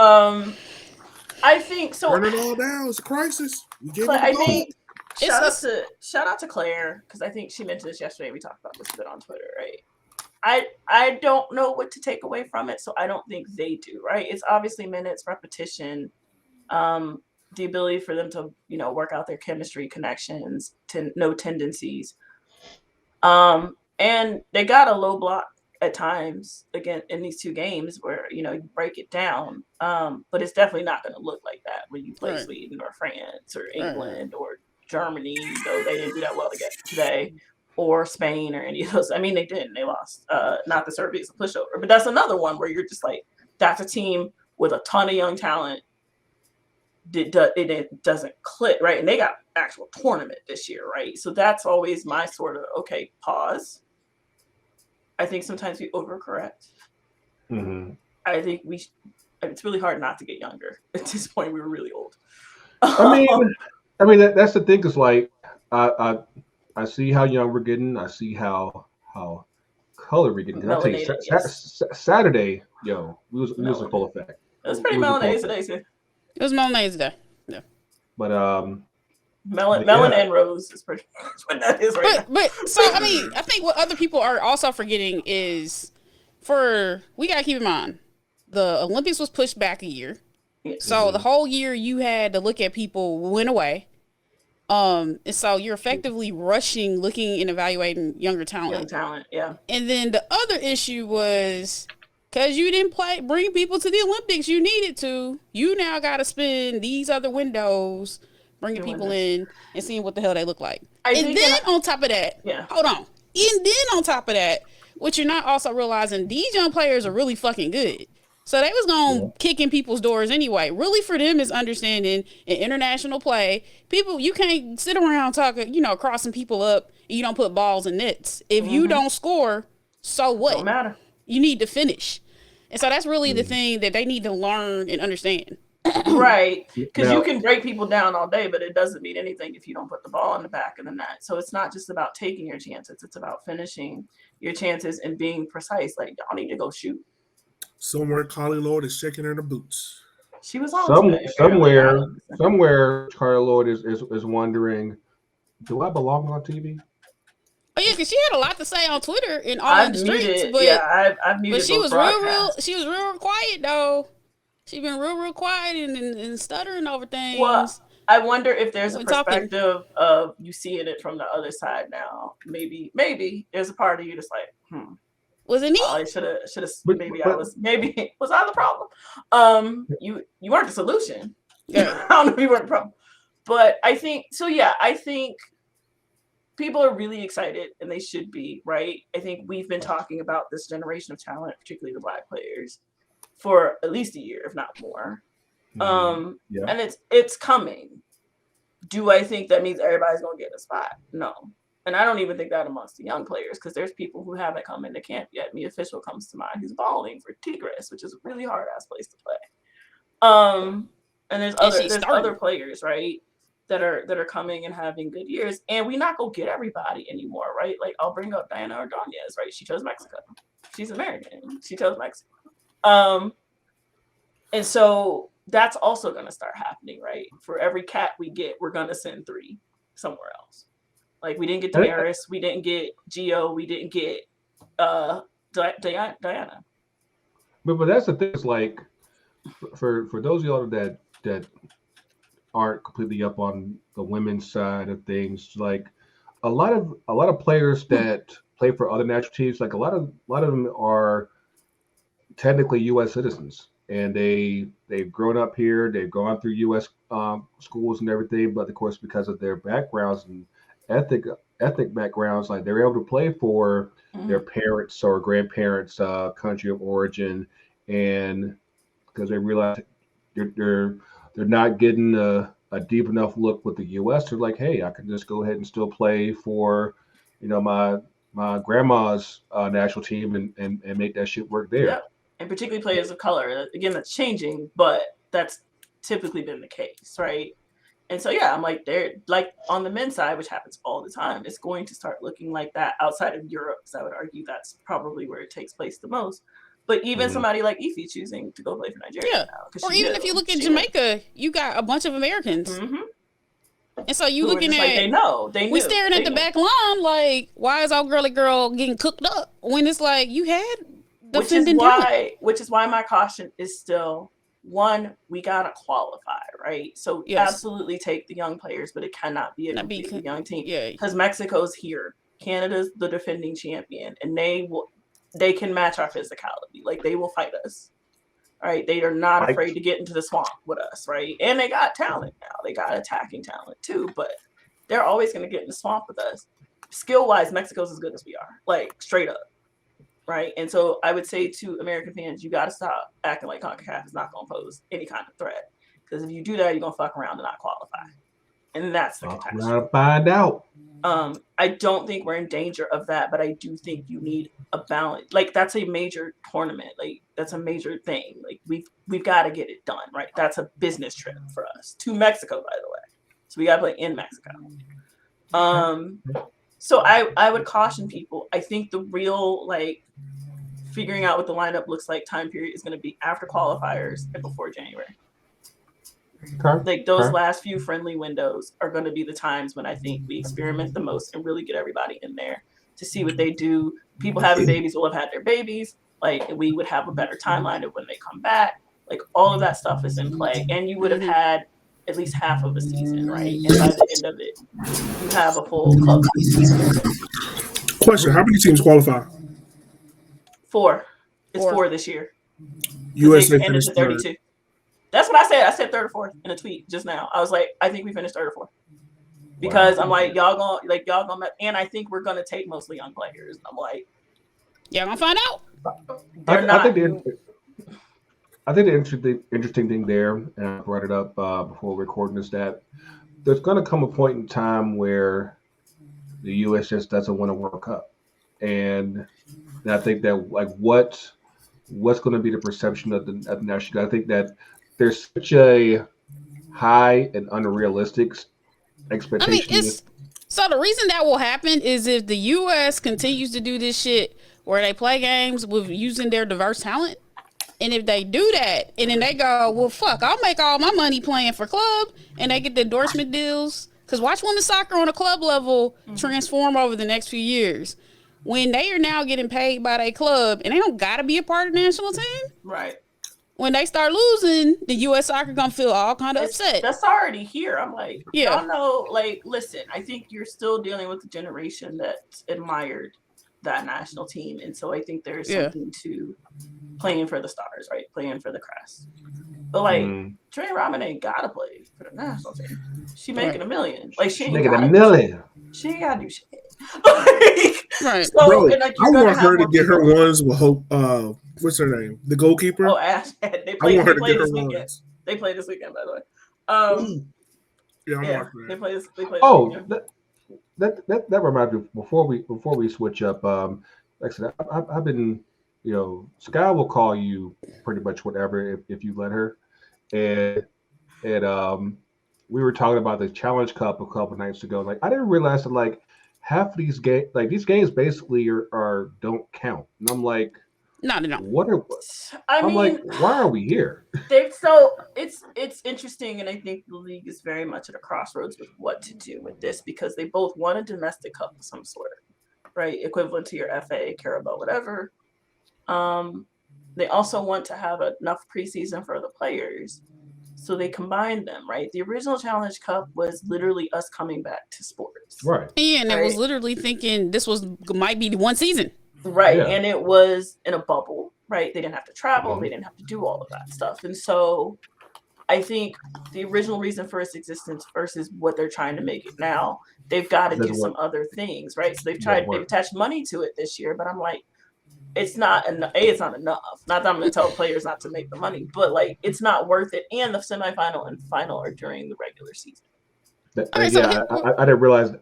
I think so. Turn it all down. It's a crisis. I think shout out to Claire, because I think she mentioned this yesterday. We talked about this a bit on Twitter, right? I don't know what to take away from it, so I don't think they do, right? It's obviously minutes, repetition, the ability for them to, work out their chemistry, connections, to know tendencies. And they got a low block at times, again, in these two games where, you break it down. But it's definitely not going to look like that when you play Sweden or France or England or Germany, though they didn't do that well today. Or Spain or any of those. I mean, they didn't. They lost. Not the Serbia's a pushover. But that's another one where you're just like, that's a team with a ton of young talent. It doesn't click, right? And they got actual tournament this year, right? So that's always my sort of, okay, pause. I think sometimes we overcorrect. Mm-hmm. I think it's really hard not to get younger. At this point, we were really old. I mean that's the thing, is like, I see how young we're getting. I see how color we're getting. I tell you, Saturday, we was in full effect. It was pretty melanated today, too. It was melanated today. Yeah. But melon and rose is pretty much what that is right now. But so I mean, I think what other people are also forgetting is we gotta keep in mind the Olympics was pushed back a year. So the whole year you had to look at people who went away. And so you're effectively rushing, looking and evaluating younger talent. Young talent, yeah. And then the other issue was, because you didn't bring people to the Olympics you needed to, you now got to spend these other windows bringing people in and seeing what the hell they look like. On top of that, hold on. And then on top of that, what you're not also realizing, these young players are really fucking good. So they was going to kick in people's doors anyway. Really, for them, is understanding in international play. People, you can't sit around talking, crossing people up, and you don't put balls in nets. If you don't score, so what? Don't matter. You need to finish. And so that's really the thing that they need to learn and understand. Right. Because you can break people down all day, but it doesn't mean anything if you don't put the ball in the back of the net. So it's not just about taking your chances. It's about finishing your chances and being precise. Like, y'all need to go shoot. Somewhere, Carly Lloyd is shaking her in the boots. She was on somewhere. Carly Lloyd is wondering, do I belong on TV? Oh yeah, because she had a lot to say on Twitter and all I've in the streets. muted, But I've muted. But she was broadcasts. real quiet though. She been real quiet and stuttering over things. Well, I wonder if there's a perspective of you seeing it from the other side now. Maybe there's a part of you that's like, was it me? I should have. Maybe I was the problem? You weren't the solution. Yeah. I don't know if you weren't the problem, but I think so. Yeah, I think people are really excited, and they should be, right? I think we've been talking about this generation of talent, particularly the Black players, for at least a year, if not more. And it's coming. Do I think that means everybody's gonna get a spot? No. And I don't even think that amongst the young players, because there's people who haven't come into camp yet. Me Official comes to mind. He's balling for Tigres, which is a really hard ass place to play. And there's other players, right, that are coming and having good years. And we not gonna get everybody anymore, right? Like I'll bring up Diana Ordonez, right? She chose Mexico. She's American. She chose Mexico. And so that's also gonna start happening, right? For every cat we get, we're gonna send 3 somewhere else. Like we didn't get Damaris, we didn't get Gio, we didn't get Diana. But that's the thing. It's like for those of y'all that aren't completely up on the women's side of things, like a lot of players that play for other national teams, like a lot of them are technically U.S. citizens, and they've grown up here, they've gone through U.S. Schools and everything, but of course because of their backgrounds and ethnic backgrounds, like they're able to play for their parents or grandparents' country of origin, and because they realize they're not getting a deep enough look with the U.S., they're like, hey, I can just go ahead and still play for, my grandma's national team and make that shit work there. Yeah. And particularly players of color. Again, that's changing, but that's typically been the case, right? And so, yeah, I'm like, they're like on the men's side, which happens all the time, it's going to start looking like that outside of Europe. So I would argue that's probably where it takes place the most. But even somebody like Ify choosing to go play for Nigeria now. Or even if you look at Jamaica, you got a bunch of Americans. And so you looking at, like, we staring at the back line like, why is our girly girl getting cooked up when it's like you had defending talent? Which is why my caution is still, one, we gotta qualify, right? So absolutely take the young players, but it cannot be a completely young team. Because Mexico's here, Canada's the defending champion, and they can match our physicality. Like they will fight us. Right? They are not afraid to get into the swamp with us, right? And they got talent now. They got attacking talent too, but they're always going to get in the swamp with us. Skill-wise, Mexico's as good as we are, like straight up, right? And so I would say to American fans, you got to stop acting like CONCACAF is not going to pose any kind of threat, because if you do that, you're going to fuck around and not qualify, and that's the catastrophe. I'll find out. I don't think we're in danger of that, but I do think you need a balance. Like that's a major tournament. Like that's a major thing. Like we've got to get it done, right? That's a business trip for us to Mexico, by the way. So we got to play in Mexico. So I would caution people. I think the real like figuring out what the lineup looks like time period is going to be after qualifiers and before January. Like those last few friendly windows are going to be the times when I think we experiment the most and really get everybody in there to see what they do. People having babies will have had their babies. Like we would have a better timeline of when they come back. Like all of that stuff is in play, and you would have had at least half of a season, right? And by the end of it, you have a full club season. Question: how many teams qualify? 4. It's 4 this year. USA finished 32. That's what I said. I said 3rd or 4th in a tweet just now. I was like, I think we finished 3rd or 4th. Because I'm like, y'all gonna, and I think we're gonna take mostly young players. I'm like, y'all gonna find out. I think the interesting thing there, and I brought it up before recording, is that there's gonna come a point in time where the U.S. just doesn't win a World Cup, and I think that like what's going to be the perception of the national? I think that there's such a high and unrealistic expectation. So the reason that will happen is if the U.S. continues to do this shit where they play games with using their diverse talent, and if they do that, and then they go, well, fuck, I'll make all my money playing for club, and they get the endorsement deals Because watch women's soccer on a club level transform over the next few years. When they are now getting paid by their club and they don't got to be a part of the national team. Right. When they start losing, the U.S. soccer going to feel all kind of upset. That's already here. I'm like, y'all know, like, listen, I think you're still dealing with the generation that admired that national team. And so I think there's something to playing for the stars, right? Playing for the crest. But like, Trey Robin ain't gotta play for the national team. She making $1 million. Like she ain't making $1 million. She ain't gotta do shit. Right. So, bro, and like, I want her to get her ones with Hope. What's her name? The goalkeeper. Oh, Ash. They play this weekend. They play this weekend, by the way. They play this. Weekend. That reminds me. Before we switch up, like I said, I've been. Skye will call you pretty much whatever if you let her. And we were talking about the Challenge Cup a couple nights ago. Like I didn't realize that like half of these games, like these games basically are don't count. And I'm like, no. What are? I'm like, why are we here? So it's interesting, and I think the league is very much at a crossroads with what to do with this because they both want a domestic cup of some sort, right? Equivalent to your FA, Carabao, whatever. They also want to have enough preseason for the players, so they combined them, right? The original Challenge Cup was literally us coming back to sports, right? Yeah, and it was literally thinking this might be the one season, right? Yeah. And it was in a bubble, right? They didn't have to travel, they didn't have to do all of that stuff, and so I think the original reason for its existence versus what they're trying to make it now, they've got to do some other things, right? So they've attached money to it this year, but I'm like, it's not enough. It's not enough. Not that I'm going to tell players not to make the money, but like it's not worth it. And the semifinal and final are during the regular season. I didn't realize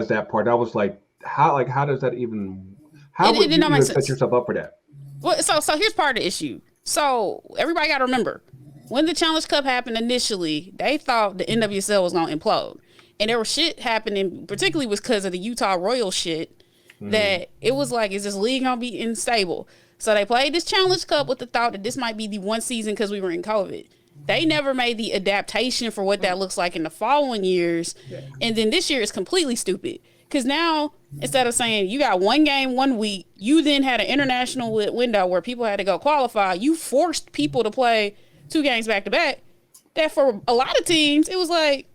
that part. I was like, how does that even? How would you even set yourself up for that? Well, so here's part of the issue. So everybody got to remember, when the Challenge Cup happened initially, they thought the NWSL was going to implode, and there was shit happening, particularly was because of the Utah Royal shit. That it was like, is this league gonna be unstable? So they played this Challenge Cup with the thought that this might be the one season because we were in COVID. They never made the adaptation for what that looks like in the following years. And then this year is completely stupid because now instead of saying you got one game 1 week, you then had an international window where people had to go qualify. You forced people to play 2 games back to back. That for a lot of teams, it was like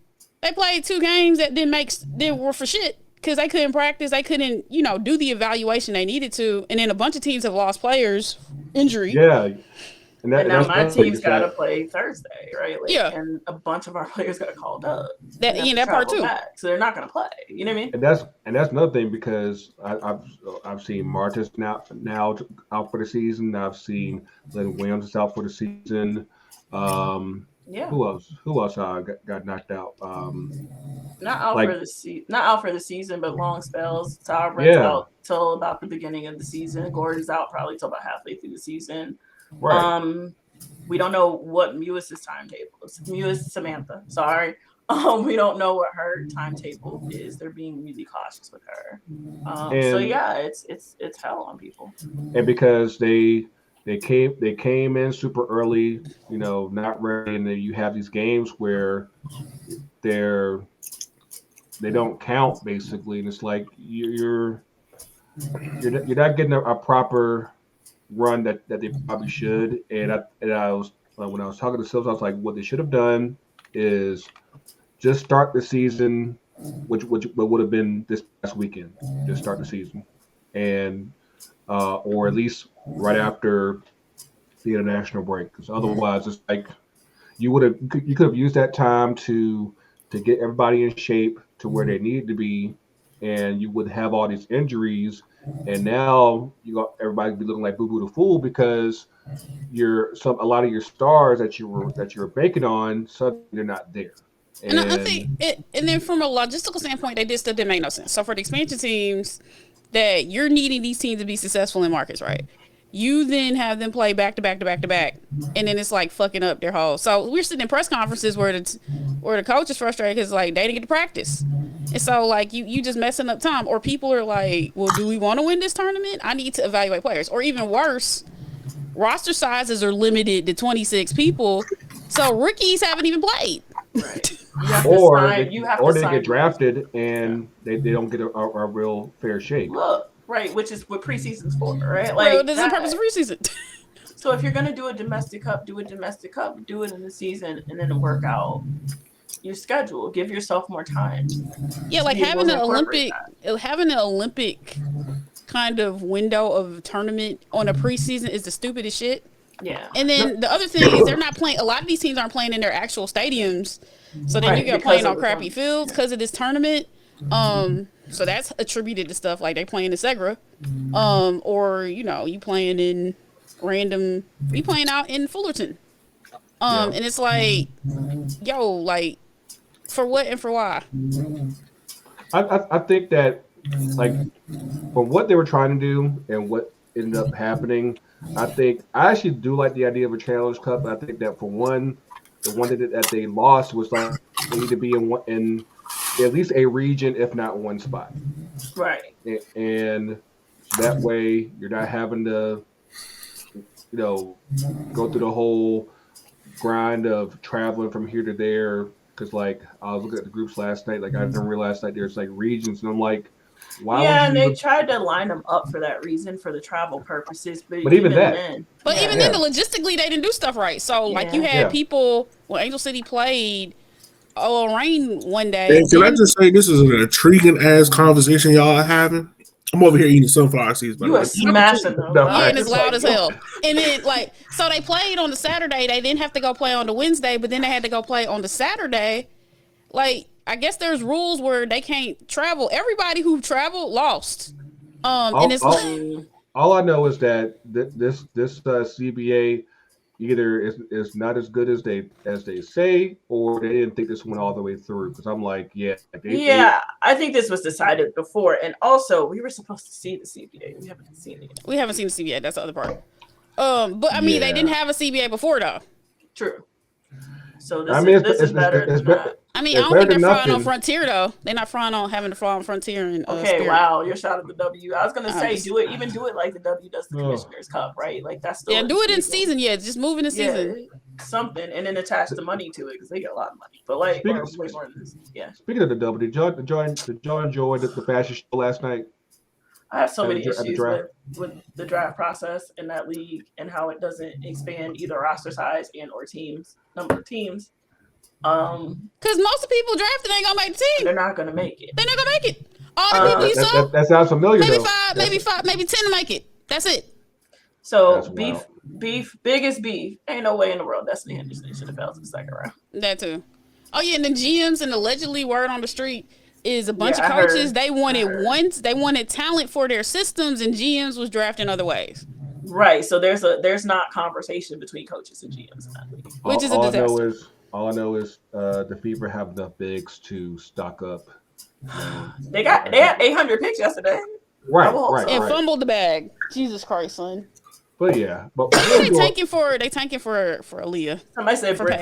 they played 2 games that didn't were for shit. Because they couldn't practice, they couldn't, do the evaluation they needed to, and then a bunch of teams have lost players, injury. Yeah, and now my team's got to play Thursday, right? Like, and a bunch of our players got called up. That part too. So they're not going to play. You know what I mean? And that's another thing because I've seen Martis now out for the season. I've seen Lynn Williams is out for the season. Who else got knocked out? Not out for the season, but long spells. Sauerbrenn's out till about the beginning of the season. Gordon's out probably till about halfway through the season. Right. We don't know what Mewis' timetable is. Samantha. Sorry. We don't know what her timetable is. They're being really cautious with her. It's hell on people. And because they came in super early, not ready, and then you have these games where they don't count basically, and it's like you're not getting a proper run that they probably should. And I was when I was talking to Sylvs, I was like, what they should have done is just start the season, which would have been this past weekend. Just start the season, and or at least right after the international break, because otherwise it's like you could have used that time to get everybody in shape to where they need to be, and you would have all these injuries, and now everybody be looking like Boo Boo the Fool because a lot of your stars that you were banking on suddenly they're not there. And I think and then from a logistical standpoint, they didn't make no sense. So for the expansion teams, that you're needing these teams to be successful in markets, right? You then have them play back to back to back to back, and then it's like fucking up their whole. So we're sitting in press conferences where the coach is frustrated because like they didn't get to practice, and so like you just messing up time. Or people are like, well, do we want to win this tournament? I need to evaluate players. Or even worse, roster sizes are limited to 26 people, so rookies haven't even played. Right. You have or to sign. You have to they sign get drafted and they don't get a real fair shake. Look, right, which is what preseason's for, right? Well, Like this is the purpose of preseason. So if you're gonna do a domestic cup, do a domestic cup, do it in the season, and then work out your schedule. Give yourself more time. Yeah, like having an Olympic kind of window of tournament on a preseason is the stupidest shit. Yeah. And then the other thing is they're not playing. A lot of these teams aren't playing in their actual stadiums, so then you get playing on crappy fields because of this tournament. So that's attributed to stuff like they playing in Segra, or you playing in random. You playing out in Fullerton, and it's like, yo, like for what and for why? I think that like from what they were trying to do and what ended up happening, I actually do like the idea of a Challenge Cup. I think that for one, the one that they lost was like they need to be in at least a region, if not one spot. Right. And that way you're not having to, go through the whole grind of traveling from here to there. Because like I was looking at the groups last night, like I didn't realize like there's like regions, and I'm like, why? Yeah, and they tried to line them up for that reason, for the travel purposes. But even then, logistically, they didn't do stuff right. So like you had people when Angel City played. Rain one day. Hey, can I just say this is an intriguing ass conversation y'all are having? I'm over here eating sunflower seeds. You are smashing them. And it's loud as hell. And then so they played on the Saturday. They didn't have to go play on the Wednesday, but then they had to go play on the Saturday. Like I guess there's rules where they can't travel. Everybody who traveled lost. And it's all I know is that this CBA either is not as good as they say, or they didn't think this went all the way through. Because I'm like, I think this was decided before, and also we were supposed to see the CBA. We haven't seen it yet. We haven't seen the CBA. That's the other part. But I mean, they didn't have a CBA before though. True. So this is better than that. I mean, I don't think they're flying on Frontier though. They're not flying on having to fly on Frontier and okay, wow, you're shot at the W. I was gonna say do it like the W does the Commissioner's Cup, right? Like that's still do it in season. Yeah, just move in the season. Something, and then attach the money to it because they get a lot of money. But like, way more than this. Yeah. Speaking of the W, did y'all enjoy the fashion show last night? I have so many issues with the draft process in that league and how it doesn't expand either roster size and or number of teams. Because most of the people drafted ain't gonna make the team. They're not gonna make it. They're not gonna make it. All the people you saw. That sounds familiar. Maybe five, maybe 10 to make it. That's it. So biggest beef. Ain't no way in the world Destiny Henderson should have fell to the second round. That too. Oh yeah, and the GMs and allegedly word on the street is a bunch of coaches. They wanted talent for their systems, and GMs was drafting other ways. Right. So there's not conversation between coaches and GMs in that league, which is a disaster. All I know is the FIFA have enough bigs to stock up. They had 800 picks yesterday. Right. And fumbled the bag. Jesus Christ, son. But yeah, they tanking for Aaliyah. Somebody said brick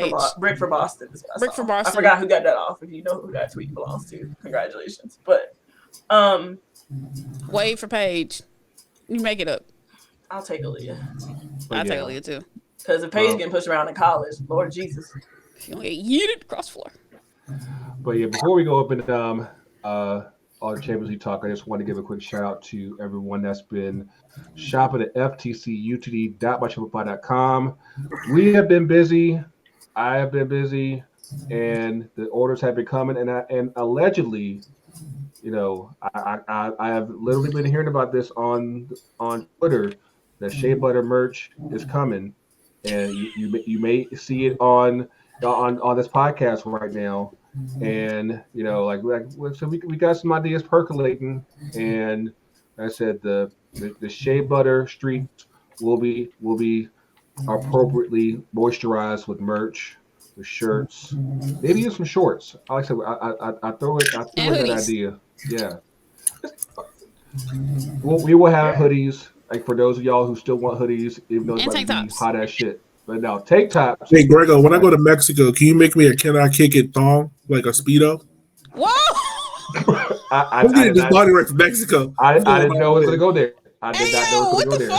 for Boston. Brick for Boston. I forgot who got that off. If you know who that tweet belongs to, congratulations. But wait for Paige. You make it up. I'll take Aaliyah. I'll take Aaliyah too. Because if Paige getting pushed around in college, Lord Jesus. She don't get yeeted across the floor. But yeah, before we go up into all the Champions League talk, I just want to give a quick shout out to everyone that's been shopping at FTCUTD.myshopify.com. We have been busy. I have been and the orders have been coming. And allegedly, I have literally been hearing about this on Twitter. The Shea Butter merch is coming, and you may see it on this podcast right now. And so we got some ideas percolating, and like I said the Shea Butter streets will be appropriately moisturized with merch, with shirts, maybe even some shorts. Like I said, I throw in that idea. Yeah, we will have hoodies. Like for those of y'all who still want hoodies, even though it's about to be hot ass shit. But now tank tops. Hey Grego, when I go to Mexico, can you make me a "Can I Kick It" thong, like a Speedo? Whoa! I'm getting this body right from Mexico. I didn't know it was gonna go there. I did not know it was gonna go there.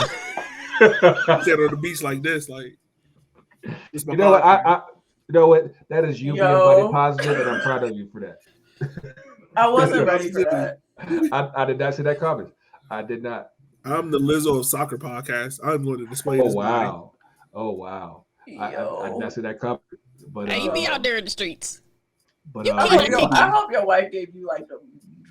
I said on the beach like this, like. know what? That is you being body positive, and I'm proud of you for that. I wasn't ready for that. I did not see that comment. I did not. I'm the Lizzo of soccer podcast. I'm going to display this. Wow. Oh wow. I did not see that comment. But hey, you be out there in the streets. But I hope your wife gave you like the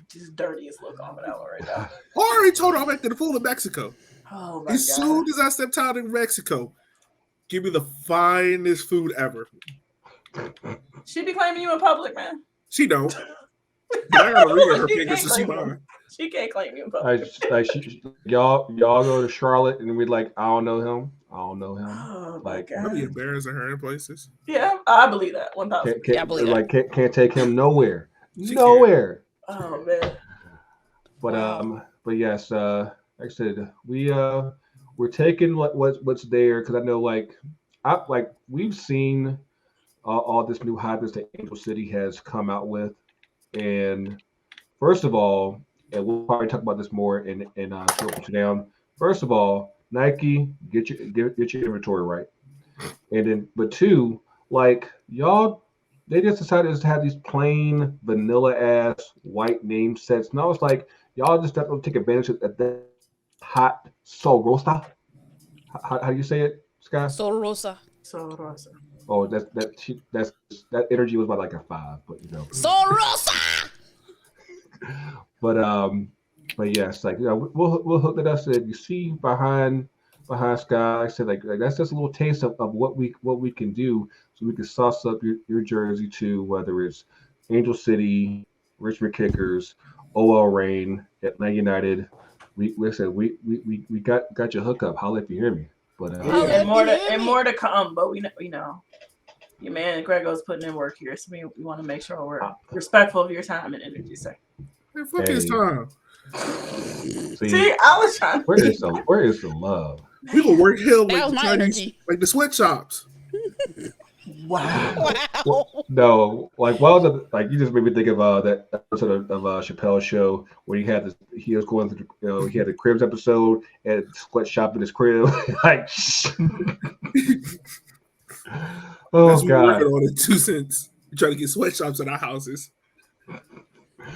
just dirtiest look on that one right now. I already told her I'm at the pool in Mexico. Oh my as God. soon as I stepped out in Mexico, give me the finest food ever. She be claiming you in public, man. She don't. But I gotta ring her finger so she mine. She can't claim you in public. Y'all go to Charlotte and we like, I don't know him. Oh, like, I'll be embarrassing her in places. Yeah, I believe that 1,000. Yeah, I believe that. Can't take him nowhere. Nowhere. Oh man. But yes, like I said, we're taking what's there because I know we've seen all this new hybrids that Angel City has come out with, and first of all, and we'll probably talk about this more in short down. First of all, Nike, get your inventory right, and then but two, like y'all, they just decided to have these plain vanilla ass white name sets, and I was like, y'all just have to take advantage of that hot Sol Rosa. How do you say it, Skye? Sol Rosa. Oh, that energy was about like a 5, but you know. Sol Rosa. But yes, like we'll hook it up so that you see behind Skye. I said like that's just a little taste of what we can do, so we can sauce up your jersey too, whether it's Angel City, Richmond Kickers, OL Reign, Atlanta United. We got your hookup. Holla if you hear me. But and more to come. But we know your man Grego's putting in work here, so we want to make sure we're respectful of your time and energy, sir. Hey, fuck his time. See, I was trying. Where is the love? People work hell that was my energy. Like the sweatshops. Wow. Well, no, like you just made me think of that episode of Chappelle's show where he was going through, he had the cribs episode and sweatshop in his crib. Like, oh God, working on it 2 cents. You're trying to get sweatshops in our houses.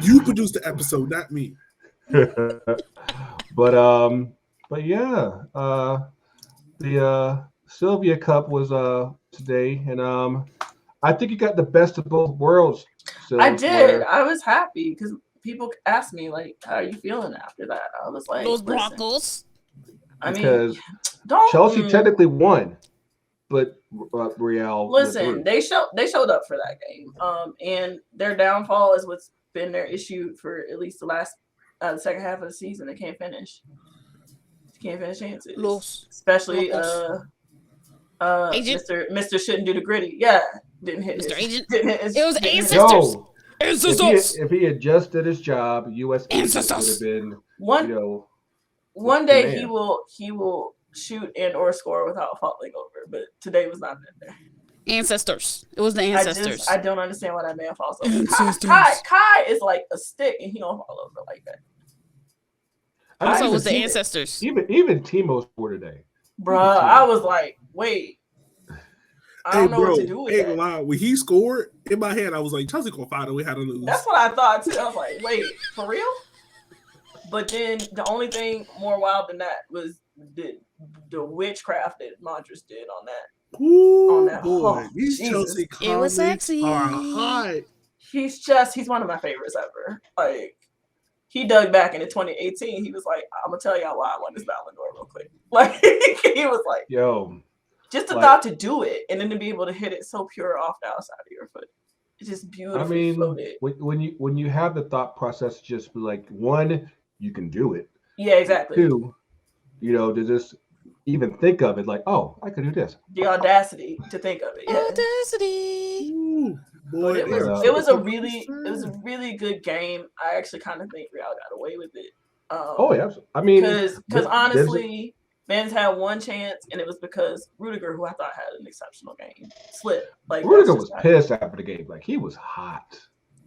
You produced the episode, not me. But yeah, the Sylvia Cup was today, and I think you got the best of both worlds. So I did. I was happy because people asked me like, "How are you feeling after that?" I was like, "Those Broncos." Because Chelsea technically won, but Real. Listen, they showed up for that game. And their downfall is what's been their issue for at least the second half of the season. They can't finish. Chances. Especially Mr. shouldn't do the gritty. Yeah, didn't hit Mr. Agent. It was ancestors. If he had just did his job, U.S. would have been one day he will shoot and or score without falling over. But today was not there. Ancestors. It was the ancestors. I don't understand why that man falls over. Kai is like a stick and he don't fall over like that. Also, it was the ancestors. Even Timo scored today. Bruh, I was like, wait. I don't know what to do with that. Ain't gonna lie. When he scored, in my head, I was like, Chelsea gonna find a way how to lose. That's what I thought too. I was like, wait, for real? But then the only thing more wild than that was the witchcraft that Montrose did on that. Ooh, on that boy. These Chelsea it was sexy. Are hot. He's one of my favorites ever. Like, he dug back into 2018. He was like, I'm gonna tell y'all why I won this Ballon d'Or real quick. Like, he was like, yo, just the thought to do it and then to be able to hit it so pure off the outside of your foot. It's just beautifully floated. When you have the thought process, just be like, one, you can do it. Yeah, exactly. Two, to just even think of it, like, oh, I could do this. The audacity to think of it. Yeah. Audacity. Ooh, boy, it was a really good game. I actually kind of think Real got away with it. Yeah. I mean, because honestly, Ben's had one chance, and it was because Rudiger, who I thought had an exceptional game, slipped. Like, Rudiger was pissed after the game. Like, he was hot.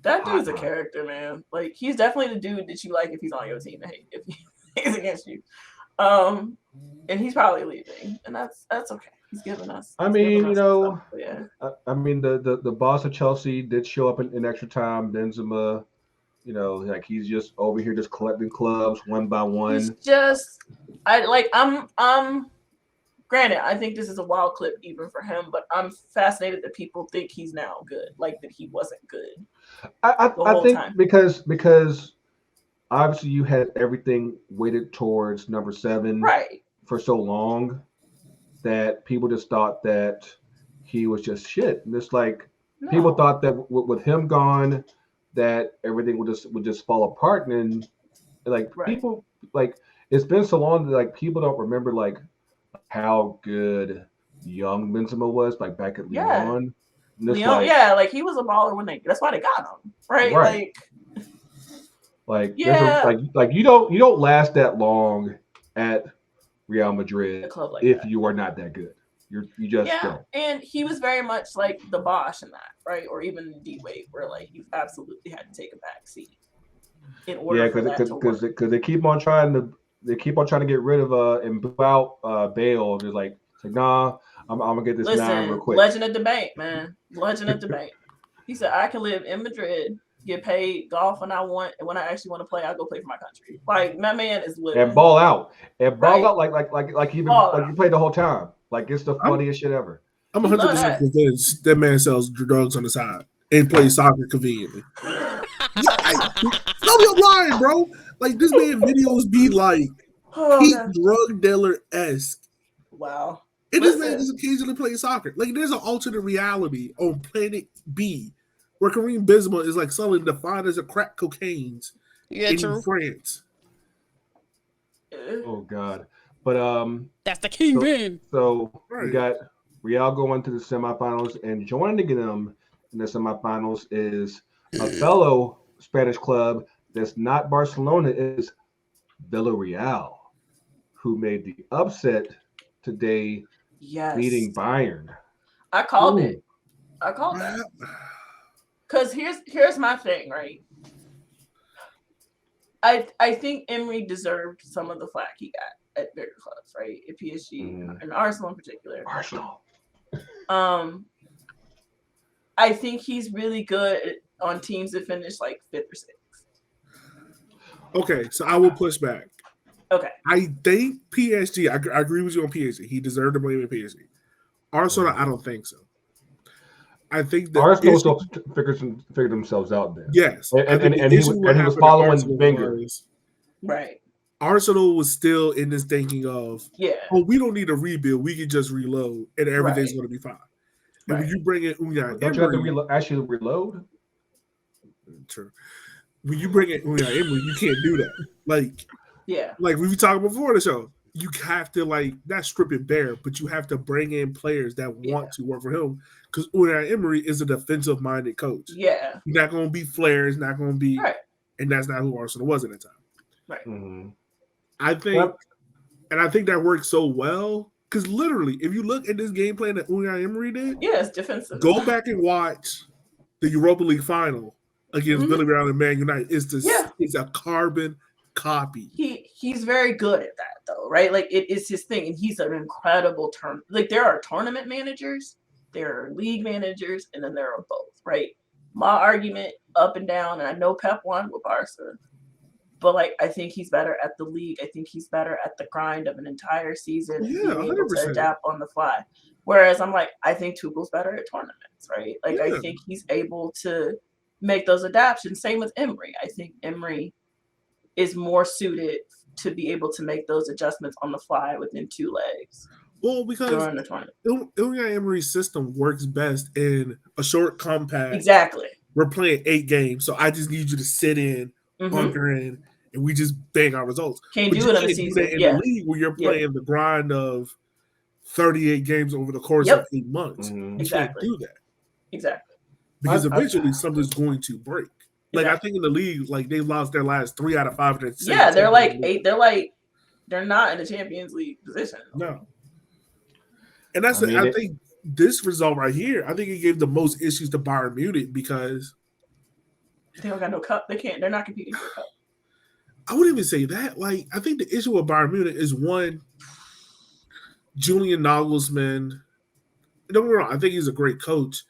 That dude's a character, man. Like, he's definitely the dude that you like if he's on your team and if he's against you. And he's probably leaving, and that's okay. He's given us. I mean, you know, stuff, yeah. I mean, the boss of Chelsea did show up in extra time. Benzema, you know, like he's just over here just collecting clubs one by one. He's just, I'm. Granted, I think this is a wild clip even for him, but I'm fascinated that people think he's now good, like that he wasn't good. I think time. because obviously you had everything weighted towards number 7 for so long that people just thought that he was just shit. And it's like people thought that with him gone, that everything would just fall apart. And like people, like it's been so long that like people don't remember like how good young Benzema was, like back at Lyon. Lyon, like he was a baller when that's why they got him, right? Like you don't last that long at Real Madrid if you are not that good. You just don't. And he was very much like the Bosch in that, right? Or even D-Wade, where like you absolutely had to take a back seat in order for that to work. Because they keep on trying to get rid of and blow out Bale. It's like nah, I'm gonna get this 9 real quick. Legend of debate, man. Legend of debate. He said I can live in Madrid, get paid golf when I want, and when I actually want to play, I go play for my country. Like my man is living and ball out like you played the whole time. Like it's the funniest shit ever. I'm 100% convinced that man sells drugs on the side and plays soccer conveniently. I'm lying, bro. Like this man videos be like drug dealer-esque. Wow. And this man just occasionally plays soccer. Like there's an alternate reality on Planet B where Kareem Benzema is like selling the finest of crack cocaines in France. Oh God. But that's the kingpin. So we got Real going to the semifinals, and joining them in the semifinals is a fellow Spanish club that's not Barcelona, is Villarreal, who made the upset today, beating Bayern. I called it. I called that. Because here's my thing, right? I think Emery deserved some of the flack he got at bigger clubs, right? At PSG and Arsenal in particular. Arsenal. I think he's really good on teams that finish like 5th or 6th. Okay, so I will push back. Okay. I think PSG, I agree with you on PSG. He deserved to blame at PSG. Arsenal, I don't think so. I think that Arsenal still figured themselves out there. Yes. And he was following Wenger. Right. Arsenal was still in this thinking of, we don't need a rebuild. We can just reload, and everything's going to be fine. And when you bring in Unai don't Emery, you have to actually reload? True. When you bring in Unai Emery, you can't do that. Like we were talking before the show, you have to not strip it bare, but you have to bring in players that want to work for him, because Unai Emery is a defensive-minded coach. Yeah, he's not going to be Flair. He's not going to be, and that's not who Arsenal was at the time. Right. Mm-hmm. I think, and I think that worked so well, because literally, if you look at this game plan that Unai Emery did, it's defensive. Go back and watch the Europa League final against Villarreal and Man United. It's a carbon copy. He's very good at that, though, right? Like it is his thing, and he's an incredible there are tournament managers, there are league managers, and then there are both, right? My argument up and down, and I know Pep won with Barca, but I think he's better at the league. I think he's better at the grind of an entire season, being able to adapt on the fly. Whereas I think Tuchel's better at tournaments, right? I think he's able to make those adaptations. Same with Emery. I think Emery is more suited to be able to make those adjustments on the fly within 2 legs. Well, because during the tournament, Unai Emery's system works best in a short compact. Exactly. We're playing 8 games, so I just need you to sit in, bunker in, and we just bang our results. Can't do it in a season. In the league where you're playing the grind of 38 games over the course of 8 months. You can't do that. Exactly. Because eventually something's going to break. I think in the league, they've lost their last 3 out of 5 of their they're 8. They're not in the Champions League position. No. And that's I think this result right here, I think it gave the most issues to Bayern Munich because they don't got no cup. They're not competing for a cup. I wouldn't even say that. I think the issue with Bayern Munich is one, Julian Nagelsmann. Don't get me wrong, I think he's a great coach,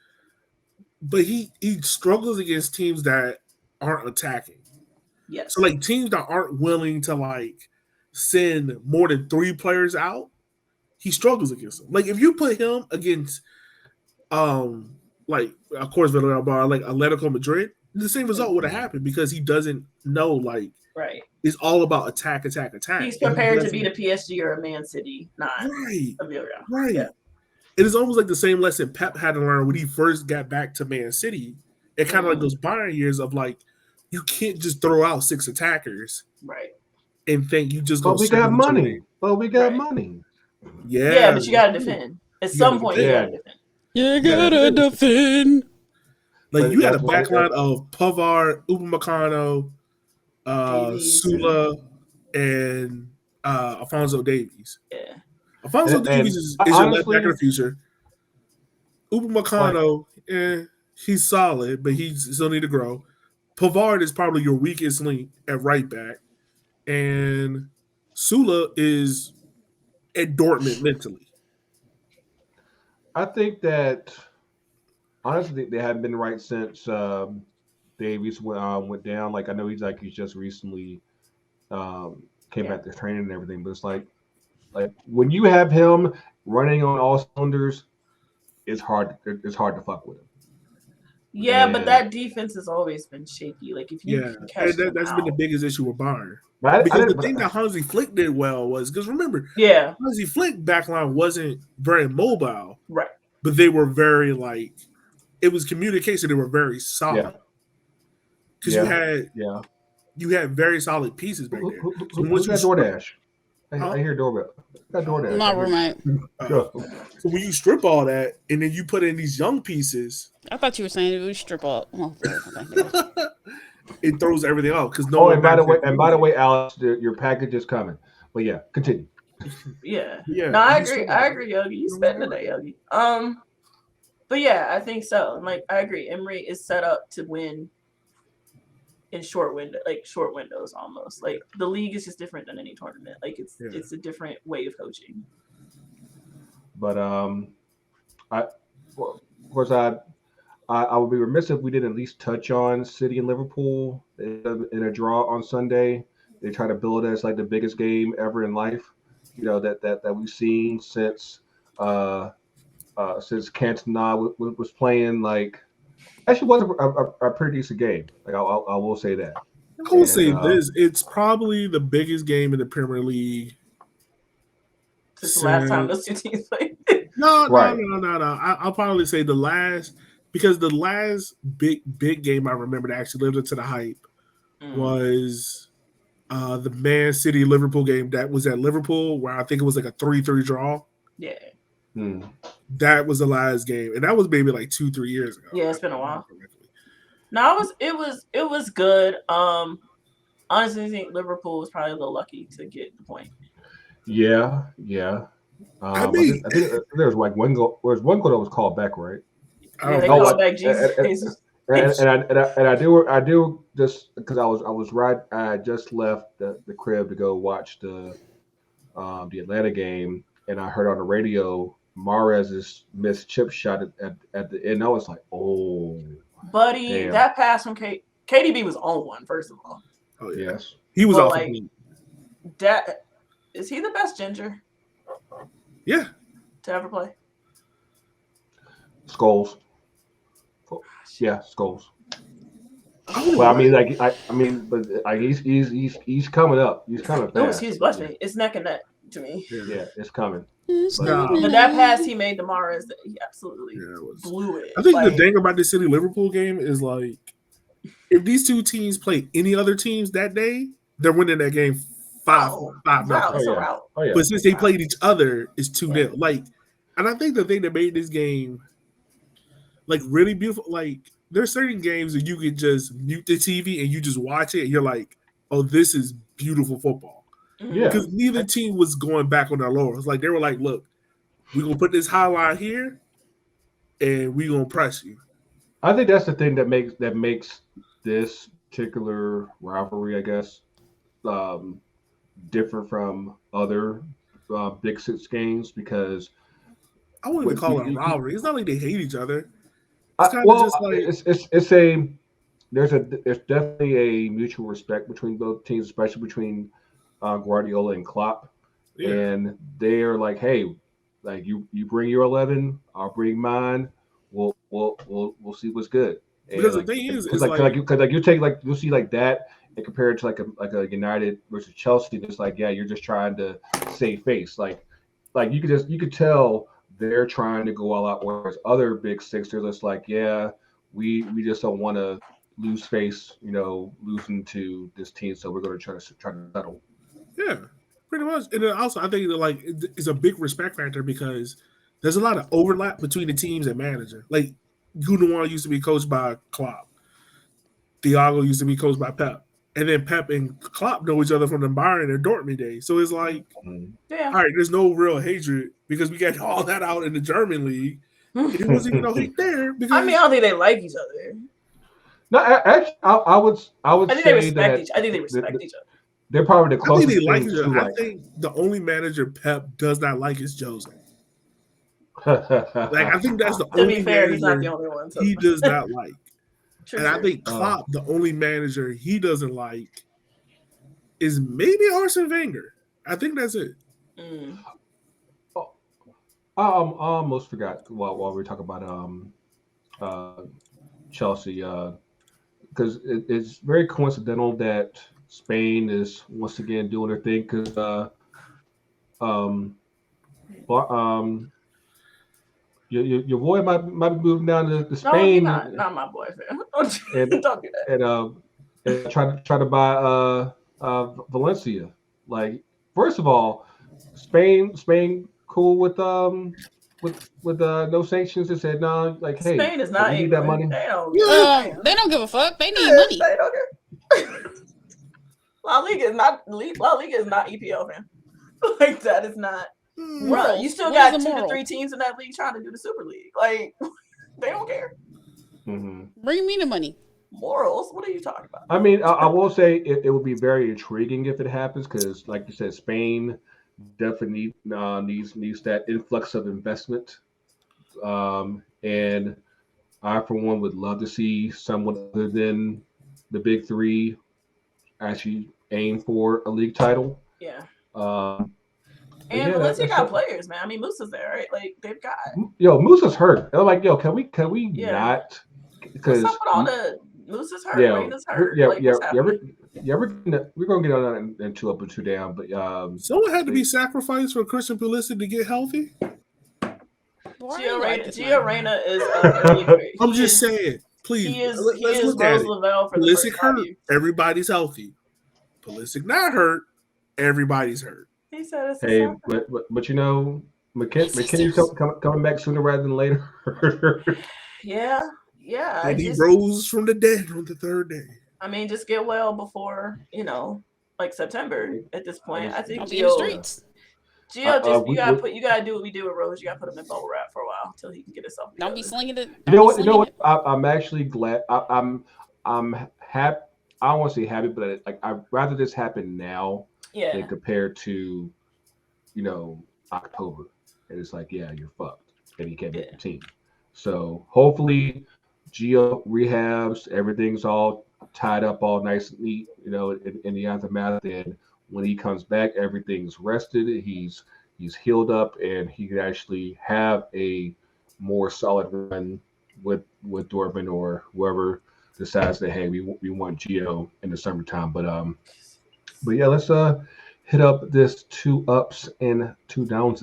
but he struggles against teams that aren't attacking. Yes. So like teams that aren't willing to like send more than 3 players out, he struggles against them. Like if you put him against like of course Villarreal, like Atletico Madrid, the same result would have happened because he doesn't know like right. It's all about attack. He's prepared to beat a PSG or a Man City, not a Villarreal. Right. Yeah. It is almost like the same lesson Pep had to learn when he first got back to Man City. It kind of like those Bayern years of like, you can't just throw out 6 attackers, right? And think you just. But we got money. But we got money. Yeah, but you gotta defend. At some point, you gotta defend. You gotta defend. Like you had a backline of Pavard, Upamecano, Sula, and Alphonso Davies. Yeah. Alphonso Davies is your left back of the future. Upamecano, he's solid, but he still need to grow. Pavard is probably your weakest link at right back, and Sula is at Dortmund mentally. I think that honestly they haven't been right since Davies went down. Like I know he's just recently came back to training and everything, but it's like when you have him running on all cylinders, it's hard to fuck with him. Yeah, but that defense has always been shaky. Like if you that's been the biggest issue with Bayern. Because the thing that Hansi Flick did well was because remember, Hansi Flick backline wasn't very mobile, right? But they were very it was communication. They were very solid because you had very solid pieces back there. Who's that DoorDash? I hear doorbell. That DoorDash. My roommate. So when you strip all that and then you put in these young pieces, I thought you were saying it would strip all. Oh, okay. It throws everything out because and by the way, Alex, your package is coming. But yeah, continue. Yeah. No, I agree, Yogi. You spent today, Yogi. But yeah, I think so. Like I agree. Emery is set up to win in short windows almost. Like the league is just different than any tournament. Like it's a different way of coaching. But of course I would be remiss if we didn't at least touch on City and Liverpool in a draw on Sunday. They try to build it as like the biggest game ever in life, that we've seen since Cantona was playing. Like, actually, was a pretty decent game. Like, I will say that. I will say this: it's probably the biggest game in the Premier League since the last time those two teams played. No. I'll probably say the last. Because the last big game I remember that actually lived up to the hype was the Man City Liverpool game that was at Liverpool, where I think it was like a 3-3 draw. Yeah. That was the last game, and that was maybe like 2-3 years ago. Yeah, it's been a while. No, it was good. Honestly, I think Liverpool was probably a little lucky to get the point. Yeah. I think there was like one goal. There was one goal that was called back, right? They called back Jesus. And I do just because I just left the crib to go watch the Atlanta game, and I heard on the radio Mahrez's missed chip shot at the end. I was like, oh, buddy, damn. That pass from KDB was on one. First of all, oh yeah. Yes, he was off. That is he the best ginger? Yeah, to ever play. Scholes. Yeah, Scholes. Well, I mean, but he's coming up. He's coming fast. Bless me. It's neck and neck to me. Yeah, it's coming. But that pass he made to Mahrez, he absolutely blew it. I think the thing about the City Liverpool game is like, if these two teams play any other teams that day, they're winning that game 5-0. But since they played each other, it's 2-0. Like, and I think the thing that made this game like really beautiful, like there's certain games that you can just mute the TV and you just watch it and you're like, oh, this is beautiful football. Yeah. Because neither team was going back on their laurels. Like they were like, look, we're gonna put this highlight here and we're gonna press you. I think that's the thing that makes this particular rivalry, I guess, different from other Big Six games because I wouldn't even call it a rivalry. It's not like they hate each other. It's kind of just like there's definitely a mutual respect between both teams, especially between Guardiola and Klopp, and they're like, hey, like you bring your 11, I'll bring mine. We'll see what's good. And because the thing is you take like you'll see like that and compare it to like a United versus Chelsea. It's like you're just trying to save face. Like you could tell they're trying to go all out. Whereas other big six, they're just like we just don't want to lose face, losing to this team. So we're going to try to settle. Yeah, pretty much. And then also, I think that it's a big respect factor because there's a lot of overlap between the teams and manager. Like Gundogan used to be coached by Klopp, Thiago used to be coached by Pep, and then Pep and Klopp know each other from the Bayern and Dortmund days. So it's like, all right, there's no real hatred because we got all that out in the German league. And it wasn't even no hate there. Because I don't think they like each other. No, actually, I would think say they respect that I think they respect each other. They're probably the closest. I think they like each other. I think the only manager Pep does not like is Jose. I think that's the only. To be fair, he's not the only one. So. He does not like. True, and I think Klopp, the only manager he doesn't like, is maybe Arsene Wenger. I think that's it. I almost forgot while we were talking about Chelsea. Because it's very coincidental that Spain is once again doing their thing. Because your boy might be moving down to Spain. No, not my boyfriend. Don't do that. And try to buy Valencia. Like, first of all, Spain cool with no sanctions. They said no, like, hey, Spain is not need that money. They don't give a fuck. They need money. They don't care. La Liga is not EPL, man. Like that is not. Bro, you still got 2 to 3 teams in that league trying to do the Super League. Like they don't care. Mm-hmm. Bring me the money. Morals? What are you talking about? I mean, I will say it would be very intriguing if it happens because, like you said, Spain definitely needs that influx of investment, and I, for one, would love to see someone other than the big three actually aim for a league title. Yeah. And Valencia got players, man. I mean, Musa's there, right? Like they've got. Musa's hurt. They're like, can we not? Because what's up with all the Musa's hurt, Reina's hurt. We're gonna get on that in 2 up and 2 down, but someone had to be sacrificed for Christian Pulisic to get healthy. Gio Reyna is. I'm just saying, please. He is Rose Lavelle for Pulisic hurt. Everybody's healthy. Pulisic not hurt. Everybody's hurt. He said it's hey, but McKinney's coming back sooner rather than later. Yeah. And he rose from the dead on the 3rd day. I mean, just get well before, like September at this point. I think Gio, you gotta do what we do with Rose. You gotta put him in bubble wrap for a while until he can get himself together. Don't be slinging it. You know what? I'm actually glad. I'm happy. I don't want to say happy, but I'd rather this happen now than compared to, October. And it's like, you're fucked, and you can't make the team. So hopefully, Gio rehabs, everything's all tied up, all nice and neat, in the aftermath. And when he comes back, everything's rested. He's healed up, and he can actually have a more solid run with Dortmund or whoever decides that, hey, we want Gio in the summertime. But yeah, let's hit up this 2 ups and 2 downs.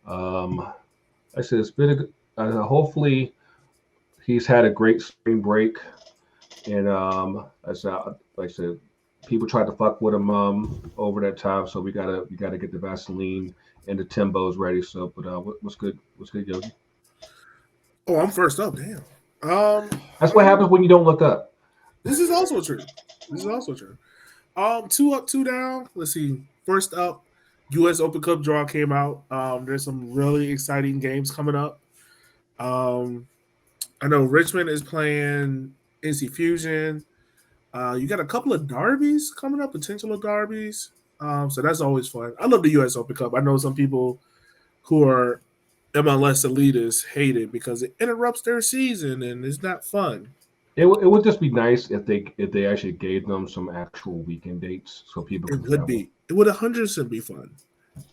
Like I said, it's been hopefully he's had a great spring break, and like I said, people tried to fuck with him over that time, so we gotta get the Vaseline and the Timbos ready. So, but what's good, Yogi? Oh, I'm first up. Damn. That's what happens when you don't look up. This is also true. 2 up, 2 down. Let's see. First up, U.S. Open Cup draw came out. There's some really exciting games coming up. I know Richmond is playing NC Fusion. You got a couple of derbies coming up, potential derbies. So that's always fun. I love the U.S. Open Cup. I know some people who are MLS elitists hate it because it interrupts their season and it's not fun. It would just be nice if they actually gave them some actual weekend dates so people It could would travel. be. It would 100% be fun.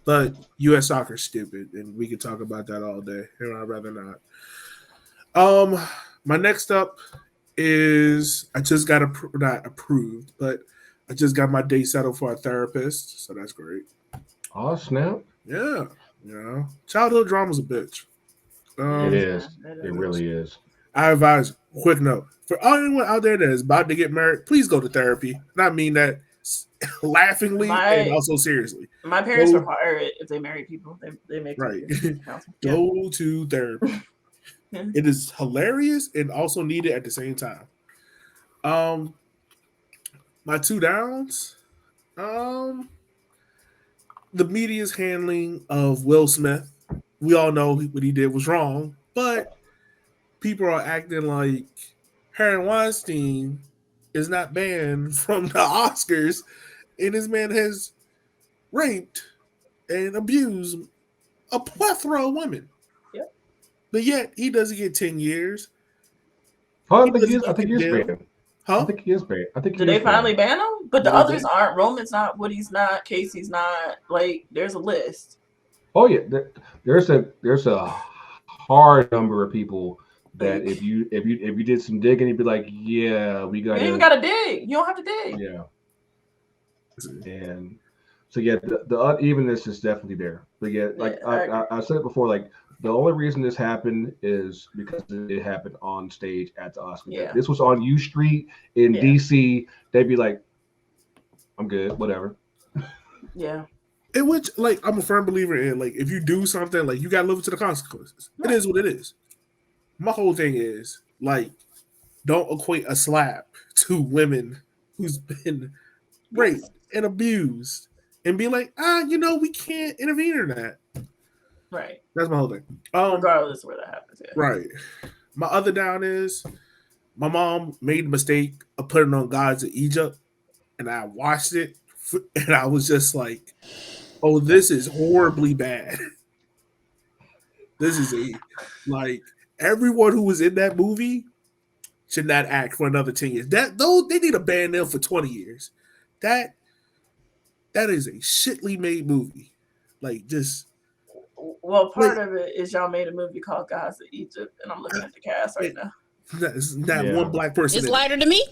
But U.S. soccer's stupid, and we could talk about that all day. And I'd rather not. My next up is I just got not approved, but I just got my date settled for a therapist, so that's great. Oh snap! Yeah, childhood drama's a bitch. It is. It really is. I advise. Quick note for anyone out there that is about to get married, please go to therapy. And I mean that laughingly and also seriously. My parents require it if they marry people. They make right. Go to therapy. It is hilarious and also needed at the same time. My two downs. The media's handling of Will Smith. We all know what he did was wrong, but people are acting like Harry Weinstein is not banned from the Oscars, and this man has raped and abused a plethora of women. Yep. But yet he doesn't get 10 years. I think he is banned. Huh? I think he is banned. Did they finally ban him? But the others aren't. Roman's not. Woody's not. Casey's not. Like, there's a list. Oh yeah, there's a hard number of people that if you did some digging, you'd be like, yeah, we got. You ain't even got to dig. You don't have to dig. Yeah. And so yeah, the unevenness is definitely there. But yeah, like I said it before, like the only reason this happened is because it happened on stage at the Oscars. Yeah. If this was on U Street in DC, they'd be like, I'm good, whatever. Yeah. In which, like, I'm a firm believer in, like, if you do something, like, you got to live up to the consequences. Right. It is what it is. My whole thing is, like, don't equate a slap to women who's been raped and abused and be like, we can't intervene in that. Right. That's my whole thing. Regardless of where that happens. Yeah. Right. My other down is my mom made the mistake of putting on Gods of Egypt, and I watched it, and I was just like, oh, this is horribly bad. This is everyone who was in that movie should not act for another 10 years. They need to ban them for 20 years. That is a shitly made movie. Like, just. Well, part of it is y'all made a movie called Gods of Egypt, and I'm looking at the cast right now. That one black person. It's lighter than me.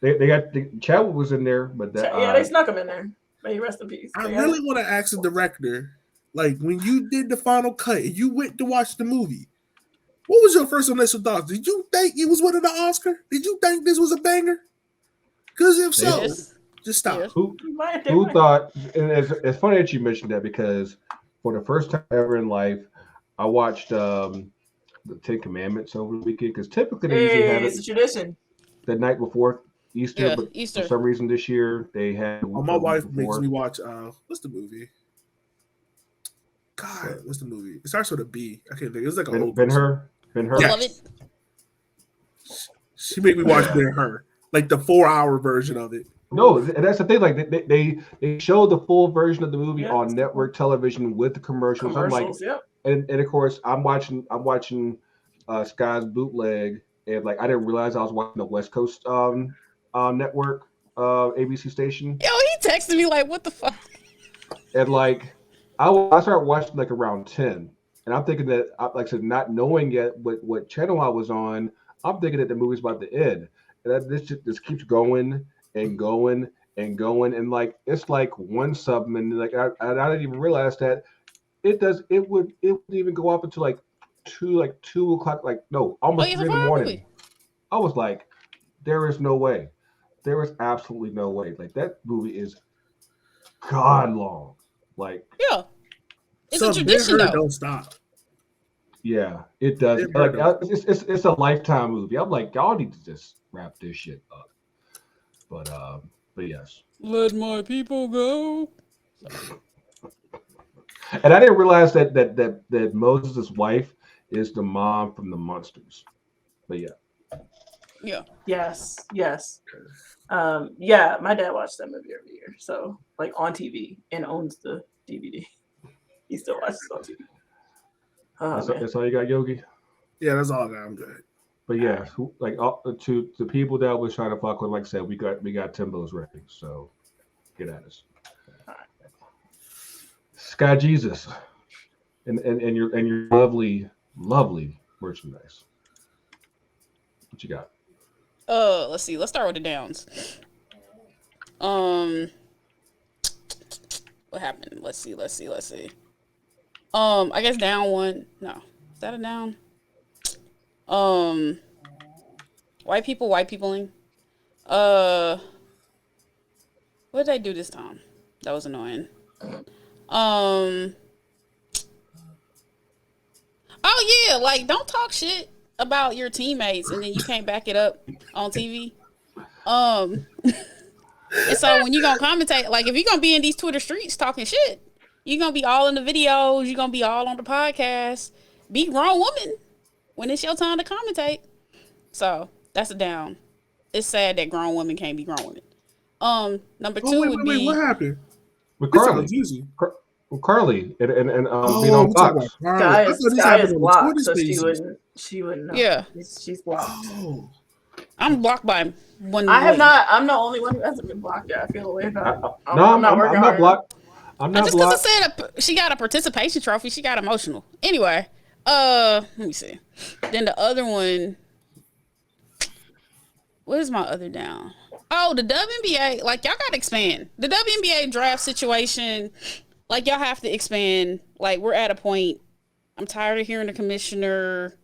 They got Chadwick was in there, but they snuck him in there. May he rest in peace. I really want to ask the director, like, when you did the final cut and you went to watch the movie, what was your first initial thoughts? Did you think it was winning the Oscar? Did you think this was a banger? Because if so, just stop. Yes. Who thought? And it's funny that you mentioned that because for the first time ever in life, I watched the Ten Commandments over the weekend because typically they usually have it's a tradition. The night before Easter, yeah, but Easter. For some reason this year they had. My wife makes me watch. What's the movie? God, what's the movie? It starts with a B. I can't think. It was like a old Ben-Hur. Ben-Hur. I love it. She made me watch Ben-Hur, like the 4-hour version of it. No, and that's the thing. Like they showed the full version of the movie on network television with the commercials. I'm like, and of course I'm watching Skye's bootleg, and like I didn't realize I was watching the West Coast network ABC station. Yo, he texted me like, "What the fuck?" And like I started watching like around 10, and I'm thinking that, like I said, not knowing yet what channel I was on, I'm thinking that the movie's about to end, and this just keeps going and going and going, and like it's like one subman. Like I didn't even realize that it would even go up until like 2 o'clock, like no, almost 3 in the morning. Movie. I was like, there is no way. There is absolutely no way. Like that movie is god long. Like it's a tradition though. Don't stop. Yeah, it does. Like it's a Lifetime movie. I'm like, y'all need to just wrap this shit up. But yes. Let my people go. And I didn't realize that Moses' wife is the mom from the Monsters. But yeah. Yeah. Yes. Yeah, my dad watched that movie every year. So like on TV and owns the DVD. He still watches on TV. That's all you got, Yogi? Yeah, that's all I got. I'm good. But yeah, like to the people that was trying to fuck with, like I said, we got Timbo's ready. So get at us. Skye Jesus, and your lovely merchandise. What you got? Let's see. Let's start with the downs. What happened? Let's see. I guess down one. No, is that a down? White peopling. What did I do this time? That was annoying. Oh yeah, like don't talk shit about your teammates and then you can't back it up on TV. And so when you gonna commentate, like if you're gonna be in these Twitter streets talking shit, you're gonna be all in the videos, you're gonna be all on the podcast. Be grown woman when it's your time to commentate. So that's a down. It's sad that grown women can't be grown women. Number two would be what happened? With Carly. With Carly and being on Fox. Skye is blocked, so she wouldn't know. Yeah. She's blocked. Oh. I'm blocked by one. I'm the only one who hasn't been blocked yet. I feel away about it. I'm not blocked. I'm not just blocked. because I said she got a participation trophy, she got emotional. Anyway, let me see. Then the other one. What is my other down? Oh, the WNBA. Like, y'all got to expand. The WNBA draft situation, like, y'all have to expand. Like, we're at a point. I'm tired of hearing the commissioner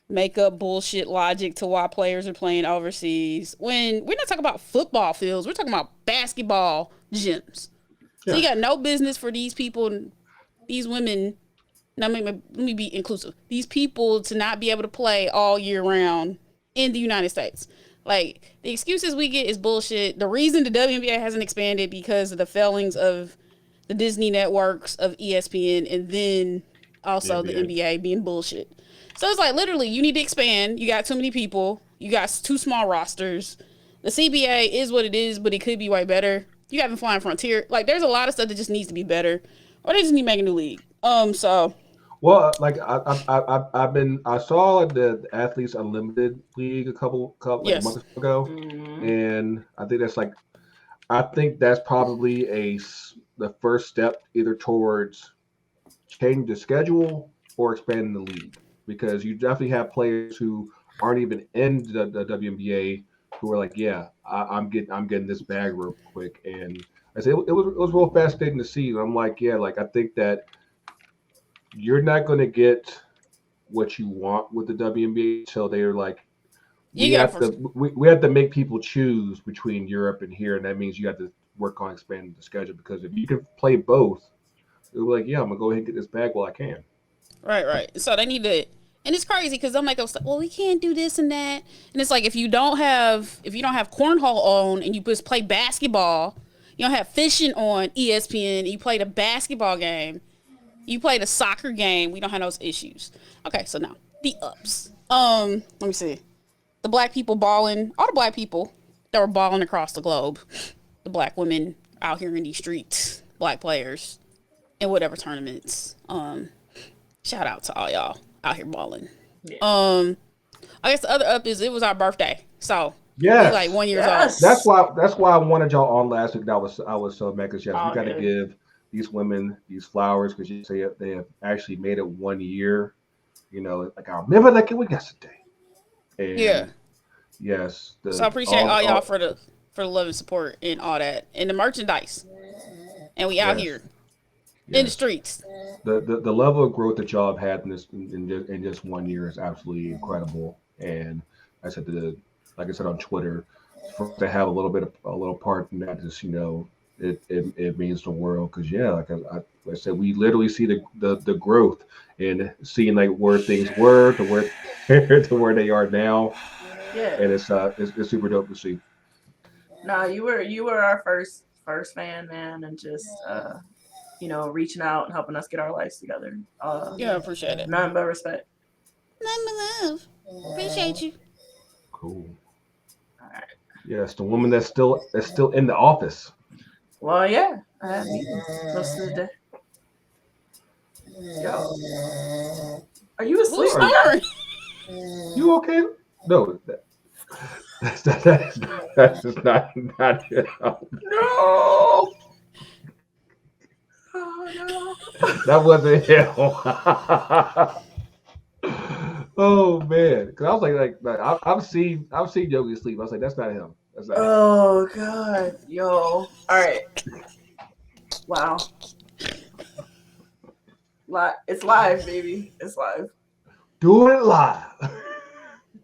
make up bullshit logic to why players are playing overseas. When we're not talking about football fields, we're talking about basketball gyms. So you got no business for these people, these women. Now, let me be inclusive. These people to not be able to play all year round in the United States. Like, the excuses we get is bullshit. The reason the WNBA hasn't expanded because of the failings of the Disney networks, of ESPN, and then also the NBA being bullshit. So it's like, literally, you need to expand. You got too many people. You got too small rosters. The CBA is what it is, but it could be way better. You got the Flying Frontier. Like, there's a lot of stuff that just needs to be better. Or they just need to make a new league. So... Well, like I saw the Athletes Unlimited League a couple yes. months ago, and I think that's probably the first step either towards changing the schedule or expanding the league, because you definitely have players who aren't even in the WNBA who are like, I'm getting this bag real quick, and I said it was real fascinating to see. And I'm like, I think that you're not going to get what you want with the WNBA until they're like, we have to make people choose between Europe and here, and that means you have to work on expanding the schedule, because if you can play both, they're like, I'm gonna go ahead and get this bag while I can. Right. So they need to, and it's crazy because I'm like, well, we can't do this and that, and it's like if you don't have cornhole on and you just play basketball, you don't have fishing on ESPN, and you play the basketball game. You play the soccer game. We don't have those issues. Okay, so now the ups. Let me see. The black people balling. All the black people that were balling across the globe. The black women out here in these streets. Black players in whatever tournaments. Shout out to all y'all out here balling. Yeah. I guess the other up is it was our birthday. So yeah, like 1 year old. That's why I wanted y'all on last week. I was so mad because we got to give these women these flowers, because you say they have actually made it 1 year. Like I remember like it was yesterday. And yes. So I appreciate all y'all for the love and support and all that, and the merchandise. And we out here in the streets. The level of growth that y'all have had in just 1 year is absolutely incredible. And I said like I said on Twitter, for to have a little part in that, just it means the world, because like I said, we literally see the growth and seeing like where things were to where they are now. And it's super dope to see. Nah, you were our first fan, man, and just reaching out and helping us get our lives together. I appreciate it. Nothing but respect. Nothing but love. Appreciate you. Cool. All right. Yes, the woman that's still in the office. Well, yeah, I had meetings most of the day. Yo, are you asleep? Who's snoring? You okay? No, that's not him. No. Oh no. That wasn't him. Oh man, because I was like I've seen Yogi sleep. I was like, that's not him. That's not him. Oh god, yo. All right. Wow. It's live, baby. It's live. Do it live.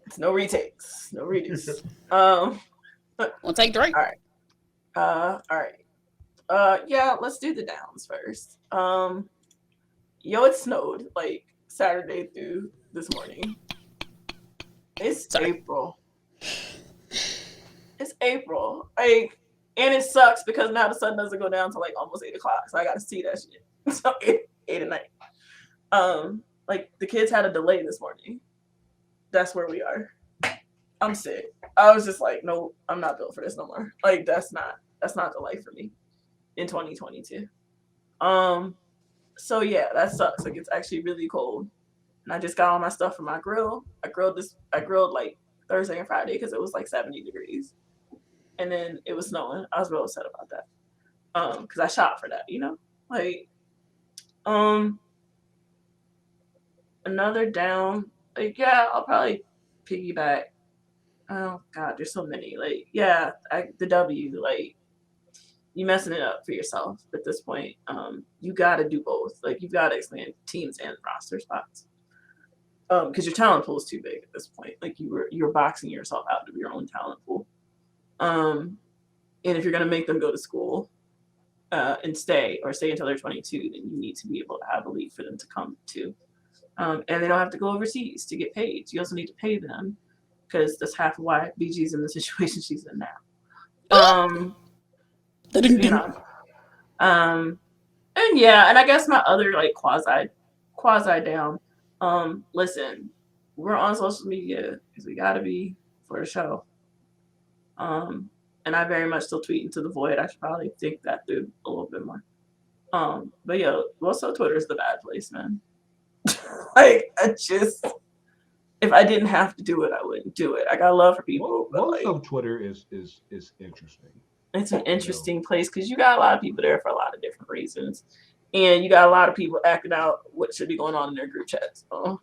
It's no retakes, no redos. We'll take Drake. All right. All right. Yeah, let's do the downs first. Yo, it snowed like Saturday through this morning. It's April. It's April. Like, and it sucks because now the sun doesn't go down till like almost 8 o'clock. So I gotta see that shit. So 8 at night. Like the kids had a delay this morning. That's where we are. I'm sick. I was just like, no, I'm not built for this no more. Like that's not the life for me in 2022. So yeah, that sucks. Like it's actually really cold. And I just got all my stuff from my grill. I grilled like Thursday and Friday because it was like 70 degrees. And then it was snowing. I was real upset about that. Because I shot for that, you know? Like, another down. Like, yeah, I'll probably piggyback. Oh God, there's so many. Like, yeah, the W, like, you messing it up for yourself at this point. You gotta do both. Like, you've got to expand teams and roster spots. Because your talent pool is too big at this point. Like you're boxing yourself out of your own talent pool. And if you're gonna make them go to school and stay until they're 22, then you need to be able to have a league for them to come to. And they don't have to go overseas to get paid. So you also need to pay them because that's half of why BG's in the situation she's in now. You know. And yeah, and I guess my other like quasi down. Listen, we're on social media because we gotta be for the show. And I very much still tweet into the void. I should probably think that through a little bit more. But yeah, also Twitter's the bad place, man. Like if I didn't have to do it, I wouldn't do it. I got love for people. Most of Twitter is interesting. It's an interesting place because you got a lot of people there for a lot of different reasons. And you got a lot of people acting out what should be going on in their group chats on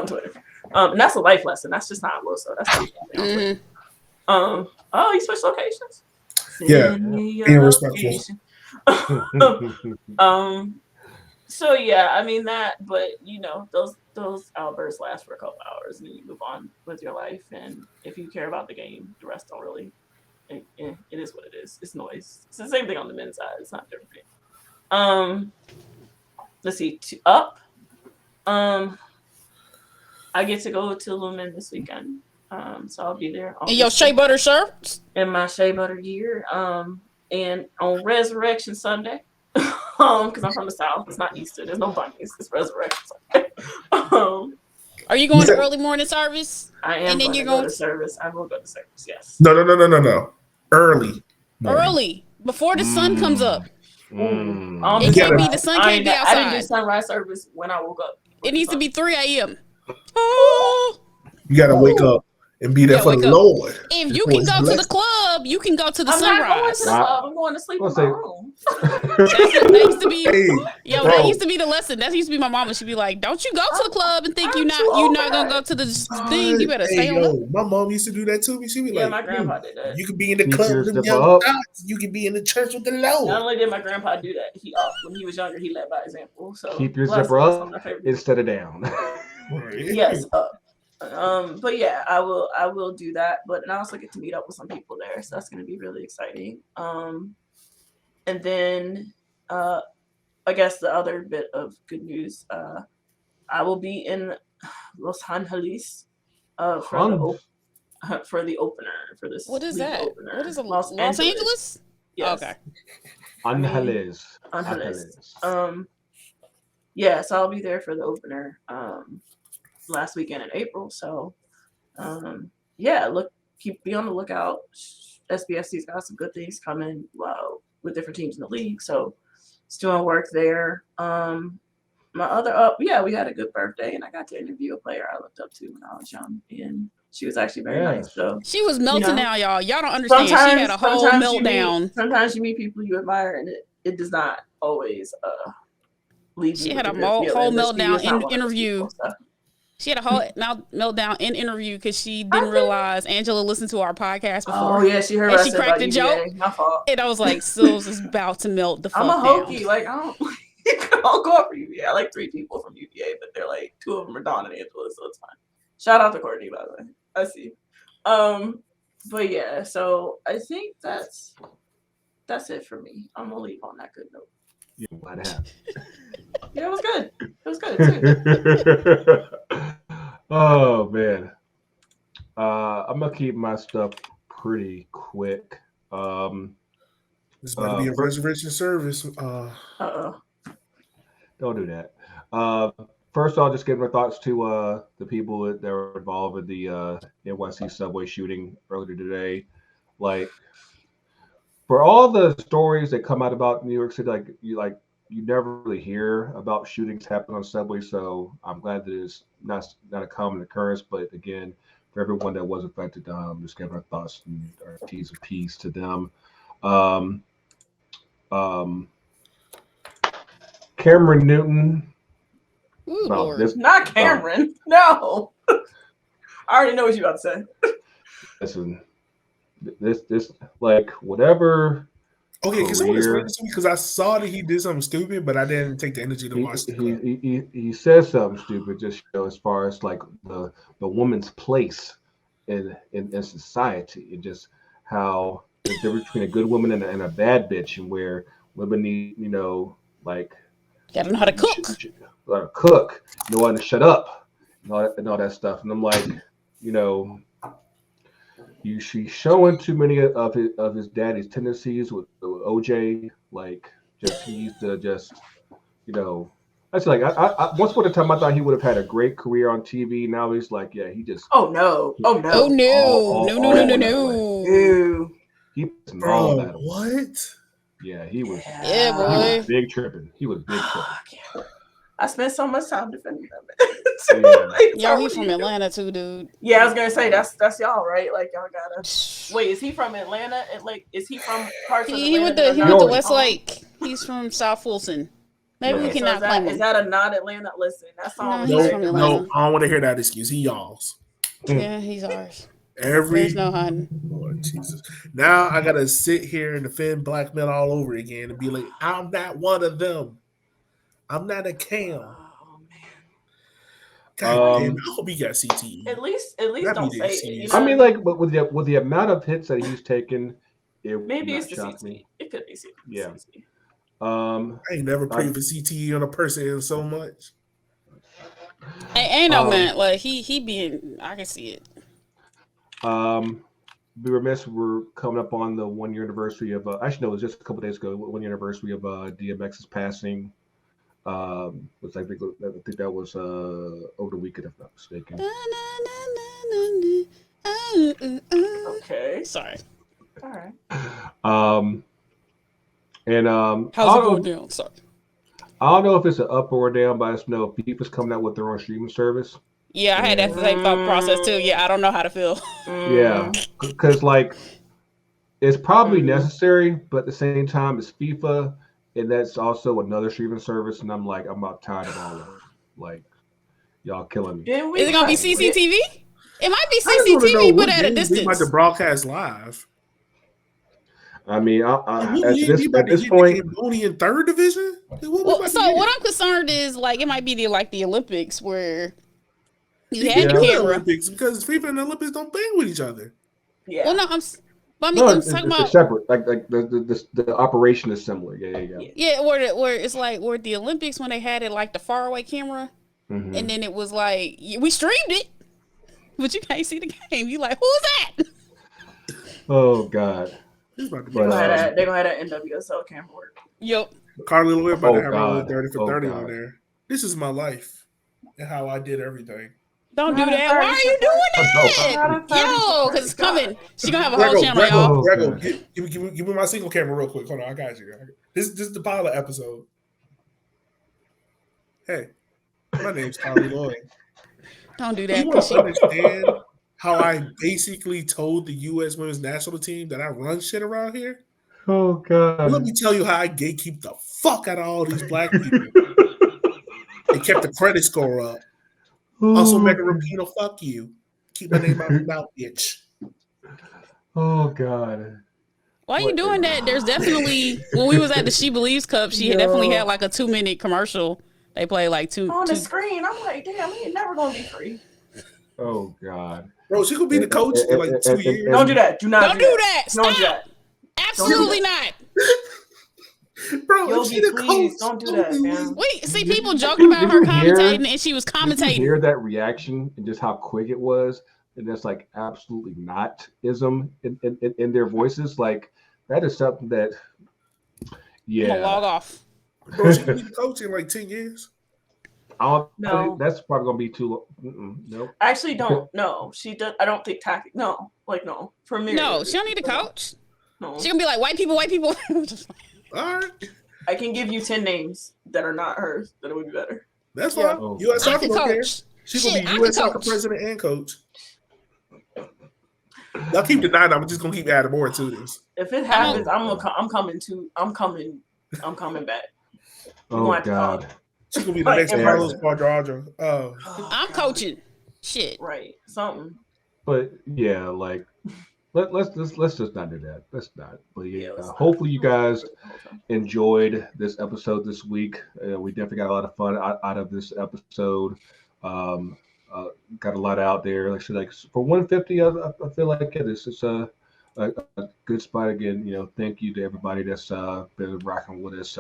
Twitter. And that's a life lesson. That's just not Wilson. That's oh, you switched locations? Yeah, being respectful. So yeah, I mean that, but you know, those outbursts last for a couple hours and then you move on with your life. And if you care about the game, the rest don't really. It is what it is. It's noise. It's the same thing on the men's side. It's not different. Let's see. Up. I get to go to Lumen this weekend. So I'll be there. In your Shea Butter shirt? In my Shea Butter gear. And on Resurrection Sunday. Because I'm from the South. It's not Easter. There's no bunnies. It's Resurrection Sunday. Are you going to early morning service? I am. And then you're going to service. I will go to service. Yes. No. Early. Morning. Early. Before the sun comes up. It can't be the sun can't be outside. I didn't do sunrise service when I woke up. It needs to be 3 a.m. Oh. You gotta wake up and be there for the Lord. If you can go to the club, you can go to the sunrise. I'm not going to the club. I'm going to sleep in my room. That used to be, that used to be the lesson. That used to be my mama. She'd be like, "Don't you go to the club and think you're not gonna go to the thing. You better stay on." My mom used to do that to me. She'd be like, my grandpa did that. You could be in the club with the young guys. You could be in the church with the Lord. Not only did my grandpa do that, when he was younger, he led by example. So keep your zipper up instead of down. Yes, up. But yeah, I will do that. But I also get to meet up with some people there, so that's going to be really exciting. And then I guess the other bit of good news, I will be in Los Angeles for the opener for this. What is that? Opener. What is it? Los Angeles? Yes. Okay. Angeles. Yeah, so I'll be there for the opener last weekend in April. So be on the lookout. SBFC's got some good things coming with different teams in the league, so it's doing work there. My other we had a good birthday, and I got to interview a player I looked up to when I was young, and she was actually very nice. So she was melting down, y'all. Y'all don't understand. She had a whole meltdown. Sometimes you meet people you admire, and it does not always leave. She had a whole meltdown in interview. She had a whole meltdown in interview because she didn't realize Angela listened to our podcast before. Oh yeah, she heard. And she cracked a joke. My fault. And I was like, Sylvs is about to melt the fuck down. I'm a hokey. Like I'll go for UVA. I like 3 people from UVA, but they're like 2 of them are Dawn and Angela, so it's fine. Shout out to Courtney, by the way. I see. But yeah, so I think that's it for me. I'm gonna leave on that good note. You might have. Yeah, it was good. It was good too. Oh man. I'm gonna keep my stuff pretty quick. This might be a reservation service. Don't do that. First, I'll just give my thoughts to the people that were involved with the NYC subway shooting earlier today. Like, for all the stories that come out about New York City, you never really hear about shootings happening on subway. So I'm glad that it's not a common occurrence. But again, for everyone that was affected, just giving our thoughts and our T's and P's to them. Cameron Newton. Ooh, Lord. Not Cameron. No. I already know what you're about to say. Listen, this like whatever. Okay, can someone explain this to me? Because I saw that he did something stupid, but I didn't take the energy to watch it. He says something stupid, just as far as like the woman's place in society, and just how the difference between a good woman and a bad bitch, and where women need, like. Gotta know how to cook. Know how to shut up, and all that stuff. And I'm like, she's showing too many of his daddy's tendencies with OJ. Like, he's just, That's like I once upon a time I thought he would have had a great career on TV. Now he's like, he just. Oh no! No! He was all that. What? Yeah, he was. Yeah, boy. He was big tripping. I spent so much time defending them. Yo, he's from Atlanta too, dude. Yeah, I was gonna say that's y'all, right? Like y'all gotta. Wait, is he from Atlanta? Like, is he from parts of Atlanta? He went to Westlake. He's from South Fulton. Maybe we cannot claim him. Is that a non-Atlanta? Listen, that's all. No, he's from Atlanta. No, I don't want to hear that excuse. He y'all's. Yeah, he's ours. There's no hiding. Lord Jesus. Now I gotta sit here and defend black men all over again and be like, I'm not one of them. I'm not a Cam. Oh man. God damn, I hope he got CTE. At least don't say it. I mean, like, but with the amount of hits that he's taken, maybe it's the CTE. It could be CTE. Yeah. I ain't never prayed for CTE on a person so much. Ain't no man. Like he being, I can see it. Be remiss. We're coming up on the 1 year anniversary of. Actually, no, it was just a couple days ago. 1 year anniversary of DMX's passing. Which I think that was over the weekend, if I'm not mistaken. Okay. Sorry. All right. And how's it going down? Sorry. I don't know if it's an up or down, but I just know FIFA's coming out with their own streaming service. Yeah, I had that same thought process too. Yeah, I don't know how to feel. Yeah, because like it's probably necessary, but at the same time, it's FIFA, and that's also another streaming service, and I'm about tired of all of it. Like, y'all killing me. Is it gonna be CCTV? It might be CCTV, but at a distance. We about to broadcast live. I mean, at this point, Cambodian third division. What I'm concerned is like it might be the Olympics where you had the camera. Olympics because FIFA and the Olympics don't bang with each other. Yeah. Well, no, I'm talking about separate. Like the operation is similar. Yeah. Yeah, where it's like where the Olympics when they had it like the faraway camera, and then it was like we streamed it, but you can't see the game. You like who's that? Oh God. They're gonna have that NWSL camera work. Yep. Carly Lloyd about to have 30 for 30 on there. This is my life and how I did everything. Don't do that. Why are you doing that? Yo, because it's coming. She's going to have a whole channel, y'all. Grego, give me my single camera real quick. Hold on, I got you. This is the pilot episode. Hey, my name's Tommy Lloyd. Don't do that. You want to understand how I basically told the U.S. women's national team that I run shit around here? Oh, God. Let me tell you how I gatekeep the fuck out of all these black people. They kept the credit score up. Also, Megan Rapinoe, fuck you. Keep my name out of your mouth, bitch. Oh, God. Why are you doing that? There's definitely, when we was at the She Believes Cup, she definitely had like a 2-minute commercial. They played like two. On the screen, I'm like, damn, we ain't never going to be free. Oh, God. Bro, she could be the coach in like 2 years. Don't do that. Don't do that. Stop. Don't do that. Absolutely not. Bro, Yogi, please don't do that, man. Wait, see, people joking about her commentating, and she was commentating. Did you hear that reaction and just how quick it was? And that's like absolutely not ism in their voices. Like that is something that, I'm gonna log off. Bro, she could be the coach in like 10 years. No, that's probably gonna be too long. Nope. I actually don't know. She does. I don't think tactic. No, for me. No, she don't need a coach. No, she gonna be like white people. All right. I can give you 10 names that are not hers that would be better. That's fine. Oh, U.S. Soccer coach. She's gonna be U.S. Soccer president and coach. Y'all keep denying. I'm just gonna keep adding more to this. If it happens, I'm coming too. I'm coming back. Oh, God. She's gonna be the next Carlos Quadrado. Oh, I'm coaching. Shit. Right. Something. But yeah, like let's just not do that. Let's not. But yeah, hopefully you guys enjoyed this episode this week. We definitely got a lot of fun out of this episode. Got a lot out there. Like for 150, I feel like this is a good spot again. You know, thank you to everybody that's been rocking with us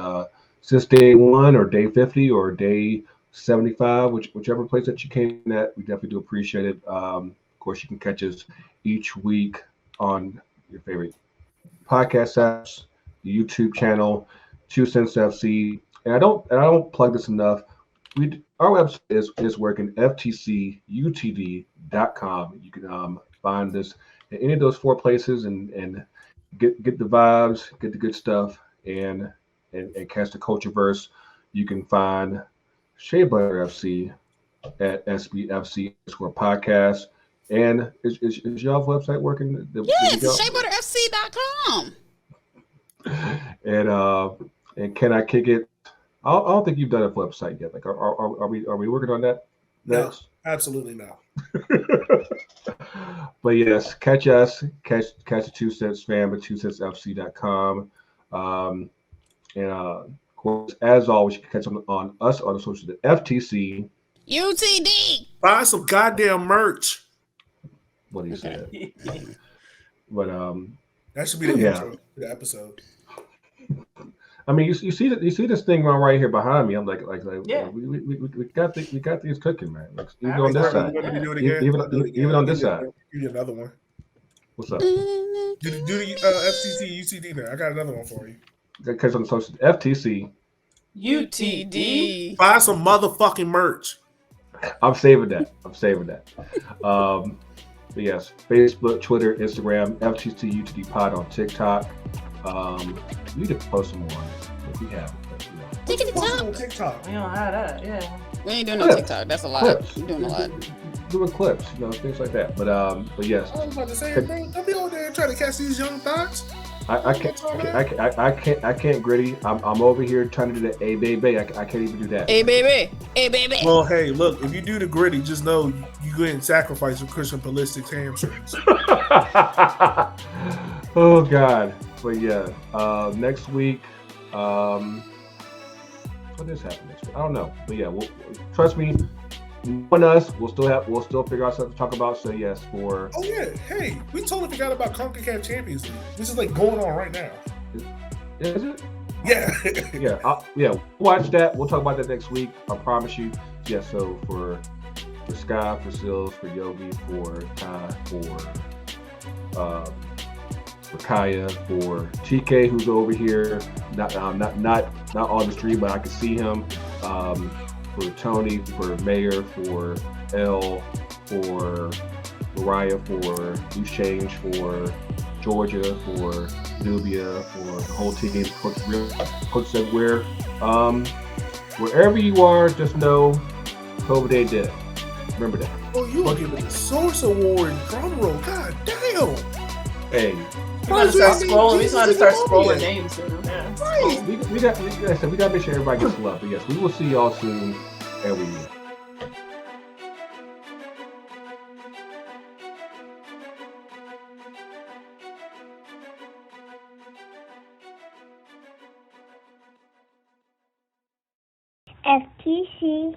since day 1 or day 50 or day 75, whichever place that you came at. We definitely do appreciate it. Of course, you can catch us each week on your favorite podcast apps, the YouTube channel, 2 Cents FC. And I don't plug this enough. Our website is working, FTCUTD.com. You can find us in any of those 4 places and get the vibes, get the good stuff, and catch the culture verse. You can find Shea Butter FC at SBFC _podcast. And is y'all's website working? Yes, SheaButterFC.com. And can I kick it? I don't think you've done a website yet. Like, are we working on that next? No, absolutely not. But yes, catch us, catch the 2 Cents fam at 2centsfc.com. And of course, as always, you can catch on us on the social, the FTC UTD. Buy some goddamn merch. What he said. But that should be the intro to the episode. I mean, you see this thing right here behind me. I'm like yeah. We got these cooking, man. Like, even on this side, even on this side. Give you another one. What's up? Do the FCC UCD there. I got another one for you. Because on the social FTC UTD. Buy some motherfucking merch. I'm saving that. But yes, Facebook, Twitter, Instagram, FTC UTD Pod on TikTok. We need to post some more on it if we have. TikTok. We don't have that. Yeah. We ain't doing no TikTok. That's a lot. We're doing a lot. Doing clips, things like that. But yes. I was about to say, bro, don't be over there trying to catch these young thoughts. I can't gritty. I'm over here trying to do the A baby. I can't even do that. A baby. Well, hey, look, if you do the gritty, just know you go ahead and sacrifice your Christian ballistics hamstrings. Oh God. But yeah, next week, what is happening next week? I don't know. But yeah, trust me, on us, we'll still figure out something to talk about. So yes, for oh yeah, hey, we totally forgot about CONCACAF Champions League. This is like going on right now. Is it? Yeah. Yeah. Watch that. We'll talk about that next week. I promise you. Yeah. So for Skye, for Sylvs, for Yogi, for Ty, for Kaya, for TK, who's over here, not on the stream, but I can see him. For Tony, for Mayor, for L, for Mariah, for Loose Change, for Georgia, for Nubia, for the whole team. Coach said, wherever you are, just know COVID ain't dead. Remember that. Oh, you are giving the Source Award drum roll. God damn. Hey. We gotta start scrolling names soon. Yeah. Right. We gotta make sure everybody gets love. But yes, we will see y'all soon. And we will. FTCUTD.